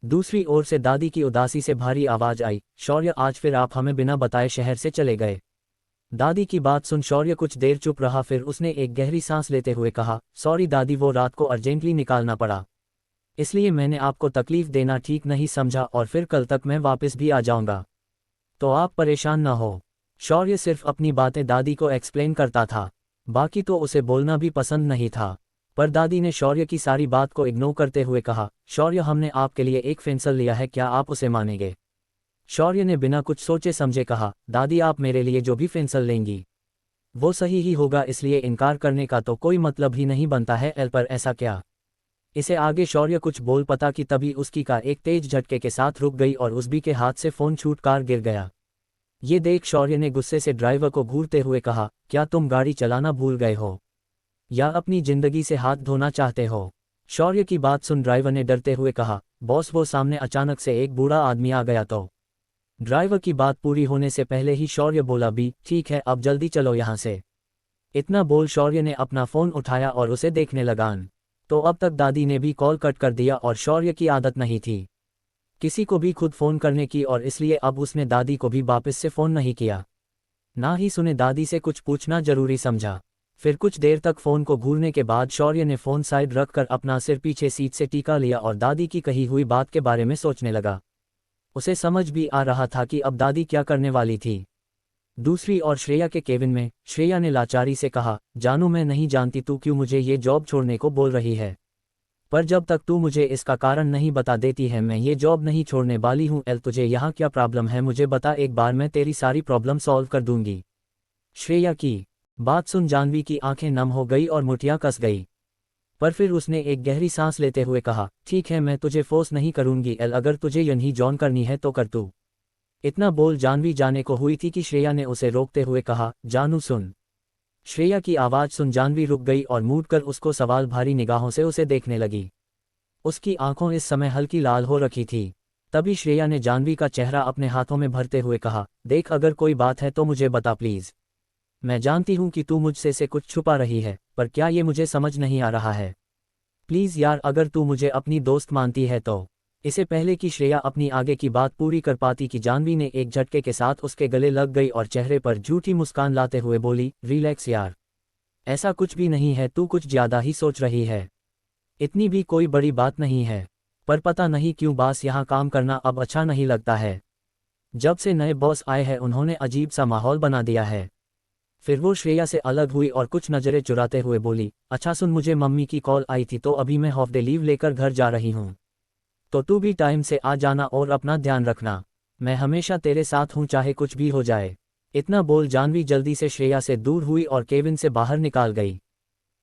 दूसरी ओर से दादी की उदासी से भारी आवाज़ आई, शौर्य आज फिर आप हमें बिना बताए शहर से चले गए। दादी की बात सुन शौर्य कुछ देर चुप रहा, फिर उसने एक गहरी सांस लेते हुए कहा, सॉरी दादी, वो रात को अर्जेंटली निकालना पड़ा, इसलिए मैंने आपको तकलीफ देना ठीक नहीं समझा, और फिर कल तक मैं वापस भी आ जाऊंगा, तो आप परेशान न हो। शौर्य सिर्फ अपनी बातें दादी को एक्सप्लेन करता था, बाकी तो उसे बोलना भी पसंद नहीं था। पर दादी ने शौर्य की सारी बात को इग्नोर करते हुए कहा, शौर्य हमने आपके लिए एक फैसला लिया है, क्या आप उसे मानेंगे? शौर्य ने बिना कुछ सोचे समझे कहा, दादी आप मेरे लिए जो भी फैसला लेंगी वो सही ही होगा, इसलिए इनकार करने का तो कोई मतलब ही नहीं बनता है। पर ऐसा क्या? इसे आगे शौर्य कुछ बोल पता कि तभी उसकी कार एक तेज झटके के साथ रुक गई और उसबी के हाथ से फ़ोन छूट कार गिर गया। ये देख शौर्य ने गुस्से से ड्राइवर को घूरते हुए कहा, क्या तुम गाड़ी चलाना भूल गए हो या अपनी जिंदगी से हाथ धोना चाहते हो? शौर्य की बात सुन ड्राइवर ने डरते हुए कहा, बॉस वो सामने अचानक से एक बूढ़ा आदमी आ गया तो। ड्राइवर की बात पूरी होने से पहले ही शौर्य बोला, भी ठीक है अब जल्दी चलो यहाँ से। इतना बोल शौर्य ने अपना फ़ोन उठाया और उसे देखने लगा। तो अब तक दादी ने भी कॉल कट कर दिया और शौर्य की आदत नहीं थी किसी को भी खुद फ़ोन करने की, और इसलिए अब उसने दादी को भी वापस से फ़ोन नहीं किया, ना ही सुने दादी से कुछ पूछना जरूरी समझा। फिर कुछ देर तक फ़ोन को घूरने के बाद शौर्य ने फ़ोन साइड रखकर अपना सिर पीछे सीट से टिका लिया और दादी की कही हुई बात के बारे में सोचने लगा। उसे समझ भी आ रहा था कि अब दादी क्या करने वाली थी। दूसरी ओर श्रेया के केबिन में श्रेया ने लाचारी से कहा, जानू मैं नहीं जानती तू क्यों मुझे ये जॉब छोड़ने को बोल रही है, पर जब तक तू मुझे इसका कारण नहीं बता देती है मैं ये जॉब नहीं छोड़ने वाली हूँ। तुझे यहाँ क्या प्रॉब्लम है मुझे बता, एक बार मैं तेरी सारी प्रॉब्लम सॉल्व कर दूंगी। श्रेया की बात सुन जाह्नवी की आंखें नम हो गई और मुठियां कस गई, पर फिर उसने एक गहरी सांस लेते हुए कहा, ठीक है मैं तुझे फोर्स नहीं करूंगी, अगर तुझे यही जॉन करनी है तो कर तू। इतना बोल जाह्नवी जाने को हुई थी कि श्रेया ने उसे रोकते हुए कहा, जानू सुन। श्रेया की आवाज़ सुन जाह्नवी रुक गई और मूड कर उसको सवाल भरी निगाहों से उसे देखने लगी। उसकी आंखों इस समय हल्की लाल हो रखी थी। तभी श्रेया ने जाह्नवी का चेहरा अपने हाथों में भरते हुए कहा, देख अगर कोई बात है तो मुझे बता प्लीज़। मैं जानती हूँ कि तू मुझसे से कुछ छुपा रही है, पर क्या ये मुझे समझ नहीं आ रहा है। प्लीज़ यार अगर तू मुझे अपनी दोस्त मानती है तो। इससे पहले कि श्रेया अपनी आगे की बात पूरी कर पाती कि जाह्नवी ने एक झटके के साथ उसके गले लग गई और चेहरे पर झूठी मुस्कान लाते हुए बोली, रिलैक्स यार, ऐसा कुछ भी नहीं है, तू कुछ ज़्यादा ही सोच रही है, इतनी भी कोई बड़ी बात नहीं है। पर पता नहीं क्यों बॉस यहाँ काम करना अब अच्छा नहीं लगता है। जब से नए बॉस आए हैं उन्होंने अजीब सा माहौल बना दिया है। फिर वो श्रेया से अलग हुई और कुछ नज़रें चुराते हुए बोली, अच्छा सुन, मुझे मम्मी की कॉल आई थी तो अभी मैं हाफ डे लीव लेकर घर जा रही हूँ, तो तू भी टाइम से आ जाना और अपना ध्यान रखना। मैं हमेशा तेरे साथ हूँ चाहे कुछ भी हो जाए। इतना बोल जाह्नवी जल्दी से श्रेया से दूर हुई और केबिन से बाहर निकाल गई।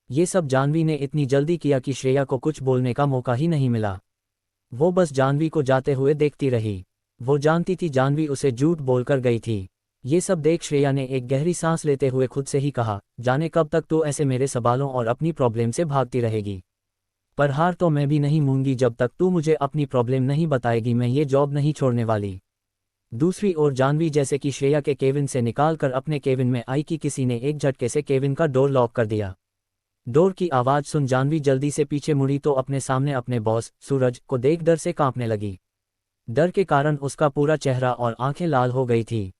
ये सब जाह्नवी ने इतनी जल्दी किया कि श्रेया को कुछ बोलने का मौका ही नहीं मिला। वो बस जाह्नवी को जाते हुए देखती रही। वो जानती थी जाह्नवी उसे झूठ बोलकर गई थी। ये सब देख श्रेया ने एक गहरी सांस लेते हुए खुद से ही कहा, जाने कब तक तू ऐसे मेरे सवालों और अपनी प्रॉब्लम से भागती रहेगी, पर हार तो मैं भी नहीं मानूंगी जब तक तू मुझे अपनी प्रॉब्लम नहीं बताएगी। मैं ये जॉब नहीं छोड़ने वाली। दूसरी ओर जाह्नवी जैसे कि श्रेया के केबिन से निकालकर अपने केबिन में आई कि किसी ने एक झटके से केबिन का डोर लॉक कर दिया। डोर की आवाज़ सुन जाह्नवी जल्दी से पीछे मुड़ी तो अपने सामने अपने बॉस सूरज को देख डर से कांपने लगी। डर के कारण उसका पूरा चेहरा और आंखें लाल हो गई थी।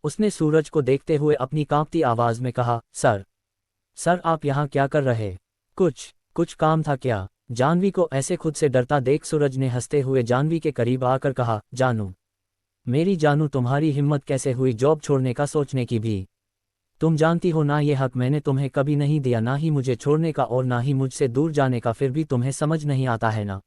उसने सूरज को देखते हुए अपनी कांपती आवाज़ में कहा, सर आप यहाँ क्या कर रहे? कुछ काम था क्या? जाह्नवी को ऐसे खुद से डरता देख सूरज ने हंसते हुए जाह्नवी के करीब आकर कहा, जानू, मेरी जानू तुम्हारी हिम्मत कैसे हुई जॉब छोड़ने का सोचने की भी? तुम जानती हो ना, ये हक मैंने तुम्हें कभी नहीं दिया, ना ही मुझे छोड़ने का और ना ही मुझसे दूर जाने का, फिर भी तुम्हें समझ नहीं आता है ना।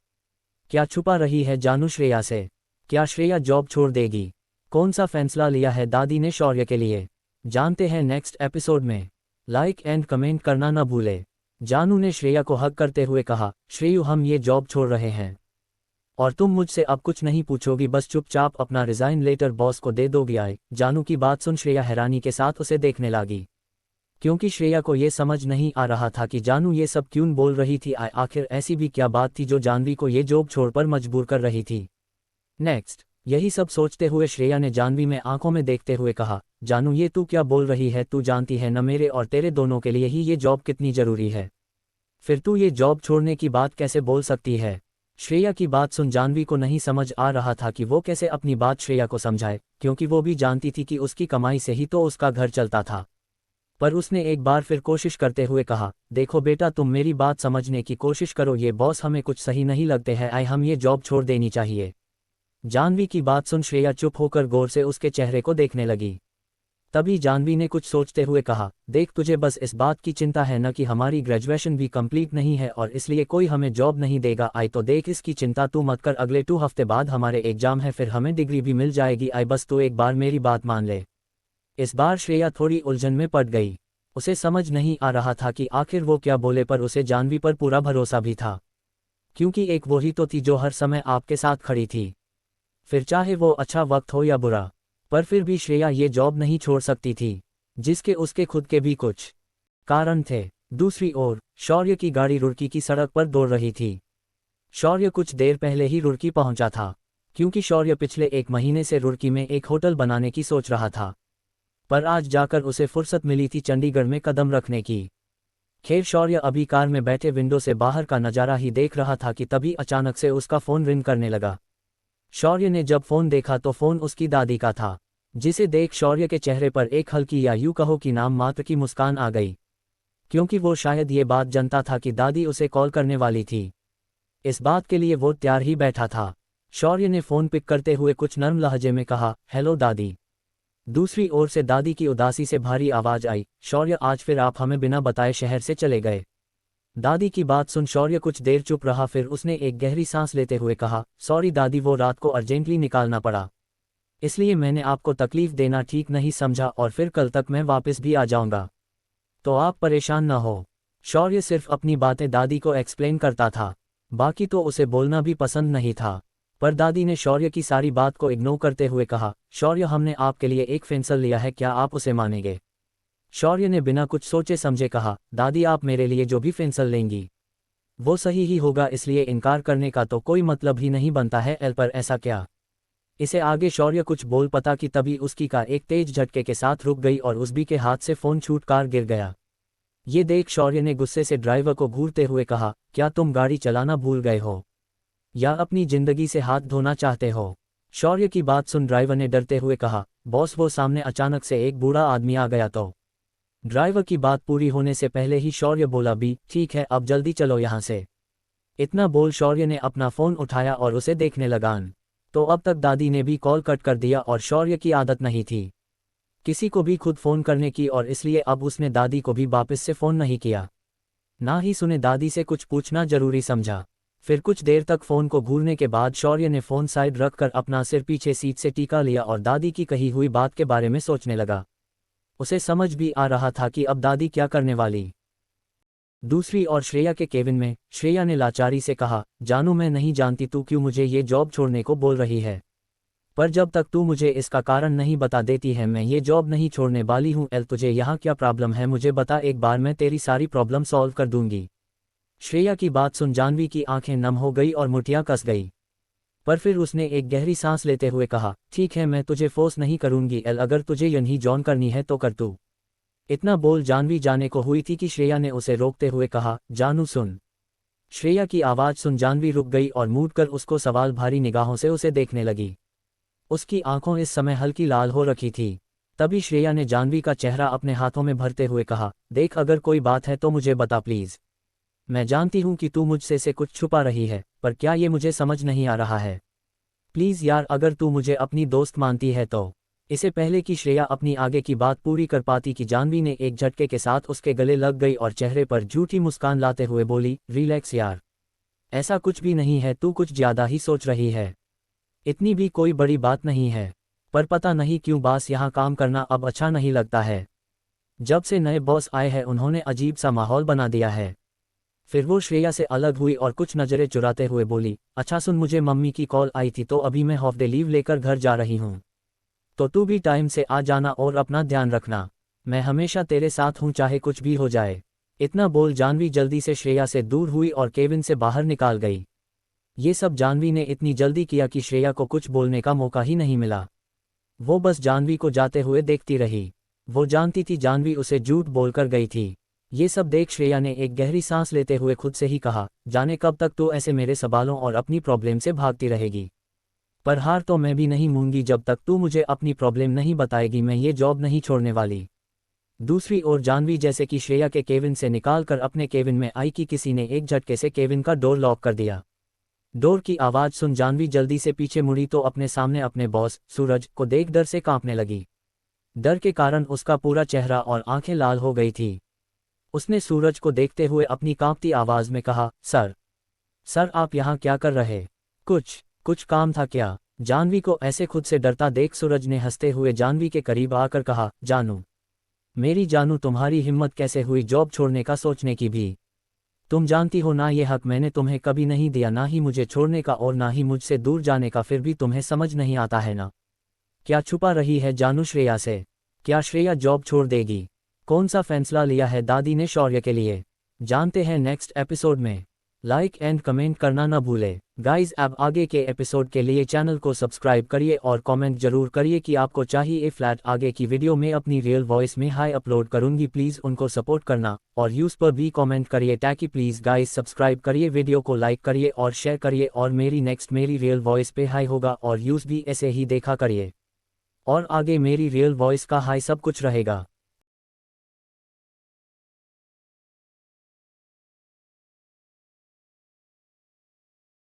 क्या छुपा रही है जानू श्रेया से? क्या श्रेया जॉब छोड़ देगी? कौन सा फैसला लिया है दादी ने शौर्य के लिए? जानते हैं नेक्स्ट एपिसोड में। लाइक एंड कमेंट करना न भूले। जानू ने श्रेया को हक करते हुए कहा, श्रेयू हम ये जॉब छोड़ रहे हैं और तुम मुझसे अब कुछ नहीं पूछोगी, बस चुपचाप अपना रिजाइन लेटर बॉस को दे दोगी। आए जानू की बात सुन श्रेया हैरानी के साथ उसे देखने लगी, क्योंकि श्रेया को ये समझ नहीं आ रहा था कि जानू ये सब क्यों बोल रही थी। आखिर ऐसी भी क्या बात थी जो जानवी को ये जॉब छोड़कर मजबूर कर रही थी। नेक्स्ट यही सब सोचते हुए श्रेया ने जानवी में आंखों में देखते हुए कहा, जानू ये तू क्या बोल रही है? तू जानती है न मेरे और तेरे दोनों के लिए ही ये जॉब कितनी जरूरी है, फिर तू ये जॉब छोड़ने की बात कैसे बोल सकती है? श्रेया की बात सुन जानवी को नहीं समझ आ रहा था कि वो कैसे अपनी बात श्रेया को समझाए, क्योंकि वो भी जानती थी कि उसकी कमाई से ही तो उसका घर चलता था। पर उसने एक बार फिर कोशिश करते हुए कहा, देखो बेटा तुम मेरी बात समझने की कोशिश करो, ये बॉस हमें कुछ सही नहीं लगते हैं, हम ये जॉब छोड़ देनी चाहिए। जानवी की बात सुन श्रेया चुप होकर गौर से उसके चेहरे को देखने लगी। तभी जानवी ने कुछ सोचते हुए कहा, देख तुझे बस इस बात की चिंता है न कि हमारी ग्रेजुएशन भी कंप्लीट नहीं है और इसलिए कोई हमें जॉब नहीं देगा। तो देख इसकी चिंता तू मत कर, अगले 2 हफ्ते बाद हमारे एग्जाम है, फिर हमें डिग्री भी मिल जाएगी। बस तू एक बार मेरी बात मान ले। इस बार श्रेया थोड़ी उलझन में पड़ गई। उसे समझ नहीं आ रहा था कि आखिर वो क्या बोले, पर उसे जानवी पर पूरा भरोसा भी था, क्योंकि एक वो ही तो थी जो हर समय आपके साथ खड़ी थी, फिर चाहे वो अच्छा वक्त हो या बुरा। पर फिर भी श्रेया ये जॉब नहीं छोड़ सकती थी, जिसके उसके खुद के भी कुछ कारण थे। दूसरी ओर शौर्य की गाड़ी रुड़की की सड़क पर दौड़ रही थी। शौर्य कुछ देर पहले ही रुड़की पहुंचा था, क्योंकि शौर्य पिछले 1 महीने से रुड़की में एक होटल बनाने की सोच रहा था, पर आज जाकर उसे फुर्सत मिली थी चंडीगढ़ में कदम रखने की। खैर शौर्य अभी कार में बैठे विंडो से बाहर का नज़ारा ही देख रहा था कि तभी अचानक से उसका फ़ोन रिंग करने लगा। शौर्य ने जब फ़ोन देखा तो फ़ोन उसकी दादी का था, जिसे देख शौर्य के चेहरे पर एक हल्की या यूं कहो कि नाम मात्र की मुस्कान आ गई, क्योंकि वो शायद ये बात जानता था कि दादी उसे कॉल करने वाली थी। इस बात के लिए वो तैयार ही बैठा था। शौर्य ने फ़ोन पिक करते हुए कुछ नर्म लहजे में कहा, हेलो दादी। दूसरी ओर से दादी की उदासी से भारी आवाज़ आई, शौर्य आज फिर आप हमें बिना बताए शहर से चले गए। दादी की बात सुन शौर्य कुछ देर चुप रहा, फिर उसने एक गहरी सांस लेते हुए कहा, सॉरी दादी, वो रात को अर्जेंटली निकालना पड़ा, इसलिए मैंने आपको तकलीफ देना ठीक नहीं समझा और फिर कल तक मैं वापस भी आ जाऊंगा, तो आप परेशान ना हो। शौर्य सिर्फ अपनी बातें दादी को एक्सप्लेन करता था, बाकी तो उसे बोलना भी पसंद नहीं था। पर दादी ने शौर्य की सारी बात को इग्नोर करते हुए कहा, शौर्य हमने आपके लिए एक फैसला लिया है, क्या आप उसे मानेंगे? शौर्य ने बिना कुछ सोचे समझे कहा, दादी आप मेरे लिए जो भी फैसला लेंगी वो सही ही होगा, इसलिए इनकार करने का तो कोई मतलब ही नहीं बनता है। पर ऐसा क्या? इसे आगे शौर्य कुछ बोल पता कि तभी उसकी कार एक तेज झटके के साथ रुक गई और उसबी के हाथ से फ़ोन छूट कार गिर गया। ये देख शौर्य ने गुस्से से ड्राइवर को घूरते हुए कहा, क्या तुम गाड़ी चलाना भूल गए हो या अपनी जिंदगी से हाथ धोना चाहते हो? शौर्य की बात सुन ड्राइवर ने डरते हुए कहा, बॉस वो सामने अचानक से एक बूढ़ा आदमी आ गया तो। ड्राइवर की बात पूरी होने से पहले ही शौर्य बोला, भी ठीक है अब जल्दी चलो यहाँ से। इतना बोल शौर्य ने अपना फ़ोन उठाया और उसे देखने लगा। तो अब तक दादी ने भी कॉल कट कर दिया और शौर्य की आदत नहीं थी किसी को भी खुद फ़ोन करने की, और इसलिए अब उसने दादी को भी वापस से फ़ोन नहीं किया, ना ही सुने दादी से कुछ पूछना जरूरी समझा। फिर कुछ देर तक फ़ोन को घूरने के बाद शौर्य ने फ़ोन साइड रखकर अपना सिर पीछे सीट से टिका लिया और दादी की कही हुई बात के बारे में सोचने लगा। उसे समझ भी आ रहा था कि अब दादी क्या करने वाली। दूसरी ओर श्रेया के केबिन में श्रेया ने लाचारी से कहा, जानू मैं नहीं जानती तू क्यों मुझे ये जॉब छोड़ने को बोल रही है, पर जब तक तू मुझे इसका कारण नहीं बता देती है मैं ये जॉब नहीं छोड़ने वाली हूँ। तुझे यहाँ क्या प्रॉब्लम है मुझे बता, एक बार मैं तेरी सारी प्रॉब्लम सॉल्व कर दूंगी। श्रेया की बात सुन जानवी की आंखें नम हो गई और मुठियाँ कस गई, पर फिर उसने एक गहरी सांस लेते हुए कहा, ठीक है मैं तुझे फोर्स नहीं करूंगी, अगर तुझे यही जॉन करनी है तो कर तू। इतना बोल जानवी जाने को हुई थी कि श्रेया ने उसे रोकते हुए कहा, जानू सुन। श्रेया की आवाज़ सुन जानवी रुक गई और मूडकर उसको सवाल भारी निगाहों से उसे देखने लगी। उसकी आंखों इस समय हल्की लाल हो रखी थी। तभी श्रेया ने जानवी का चेहरा अपने हाथों में भरते हुए कहा, देख अगर कोई बात है तो मुझे बता प्लीज़। मैं जानती हूँ कि तू मुझसे से कुछ छुपा रही है, पर क्या ये मुझे समझ नहीं आ रहा है। प्लीज़ यार अगर तू मुझे अपनी दोस्त मानती है तो इसे पहले कि श्रेया अपनी आगे की बात पूरी कर पाती कि जाह्नवी ने एक झटके के साथ उसके गले लग गई और चेहरे पर झूठी मुस्कान लाते हुए बोली, रिलैक्स यार, ऐसा कुछ भी नहीं है, तू कुछ ज्यादा ही सोच रही है, इतनी भी कोई बड़ी बात नहीं है। पर पता नहीं क्यों बॉस यहाँ काम करना अब अच्छा नहीं लगता है। जब से नए बॉस आए हैं उन्होंने अजीब सा माहौल बना दिया है। फिर वो श्रेया से अलग हुई और कुछ नज़रें चुराते हुए बोली, अच्छा सुन, मुझे मम्मी की कॉल आई थी तो अभी मैं हाफ डे लीव लेकर घर जा रही हूँ, तो तू भी टाइम से आ जाना और अपना ध्यान रखना, मैं हमेशा तेरे साथ हूँ चाहे कुछ भी हो जाए। इतना बोल जाह्नवी जल्दी से श्रेया से दूर हुई और केविन से बाहर निकाल गई। ये सब जाह्नवी ने इतनी जल्दी किया कि श्रेया को कुछ बोलने का मौका ही नहीं मिला। वो बस जाह्नवी को जाते हुए देखती रही। वो जानती थी जाह्नवी उसे झूठ बोलकर गई थी। ये सब देख श्रेया ने एक गहरी सांस लेते हुए खुद से ही कहा, जाने कब तक तो ऐसे मेरे सवालों और अपनी प्रॉब्लम से भागती रहेगी, पर हार तो मैं भी नहीं मानूंगी जब तक तू मुझे अपनी प्रॉब्लम नहीं बताएगी, मैं ये जॉब नहीं छोड़ने वाली। दूसरी ओर जाह्नवी जैसे कि श्रेया के केविन से निकालकर अपने केविन में आई कि किसी ने एक झटके से केविन का डोर लॉक कर दिया। डोर की आवाज़ सुन जाह्नवी जल्दी से पीछे मुड़ी तो अपने सामने अपने बॉस सूरज को देख डर से कांपने लगी। डर के कारण उसका पूरा चेहरा और आंखें लाल हो गई थी। उसने सूरज को देखते हुए अपनी कांपती आवाज़ में कहा, सर आप यहाँ क्या कर रहे? कुछ काम था क्या? जाह्नवी को ऐसे खुद से डरता देख सूरज ने हंसते हुए जाह्नवी के करीब आकर कहा, जानू, मेरी जानू, तुम्हारी हिम्मत कैसे हुई जॉब छोड़ने का सोचने की भी? तुम जानती हो ना ये हक मैंने तुम्हें कभी नहीं दिया, ना ही मुझे छोड़ने का और ना ही मुझसे दूर जाने का, फिर भी तुम्हें समझ नहीं आता है ना? क्या छुपा रही है जानू श्रेया से? क्या श्रेया जॉब छोड़ देगी? कौन सा फैसला लिया है दादी ने शौर्य के लिए? जानते हैं नेक्स्ट एपिसोड में। लाइक एंड कमेंट करना न भूले गाइज। अब आगे के एपिसोड के लिए चैनल को सब्सक्राइब करिए और कमेंट जरूर करिए कि आपको चाहिए फ्लैट। आगे की वीडियो में अपनी रियल वॉइस में हाई अपलोड करूंगी, प्लीज़ उनको सपोर्ट करना और यूज़ पर भी कमेंट करिए ताकि प्लीज़ गाइज सब्सक्राइब करिए, वीडियो को लाइक करिए और शेयर करिए और मेरी रियल वॉइस पे हाई होगा और यूज़ भी ऐसे ही देखा करिए और आगे मेरी रियल वॉइस का हाई सब कुछ रहेगा।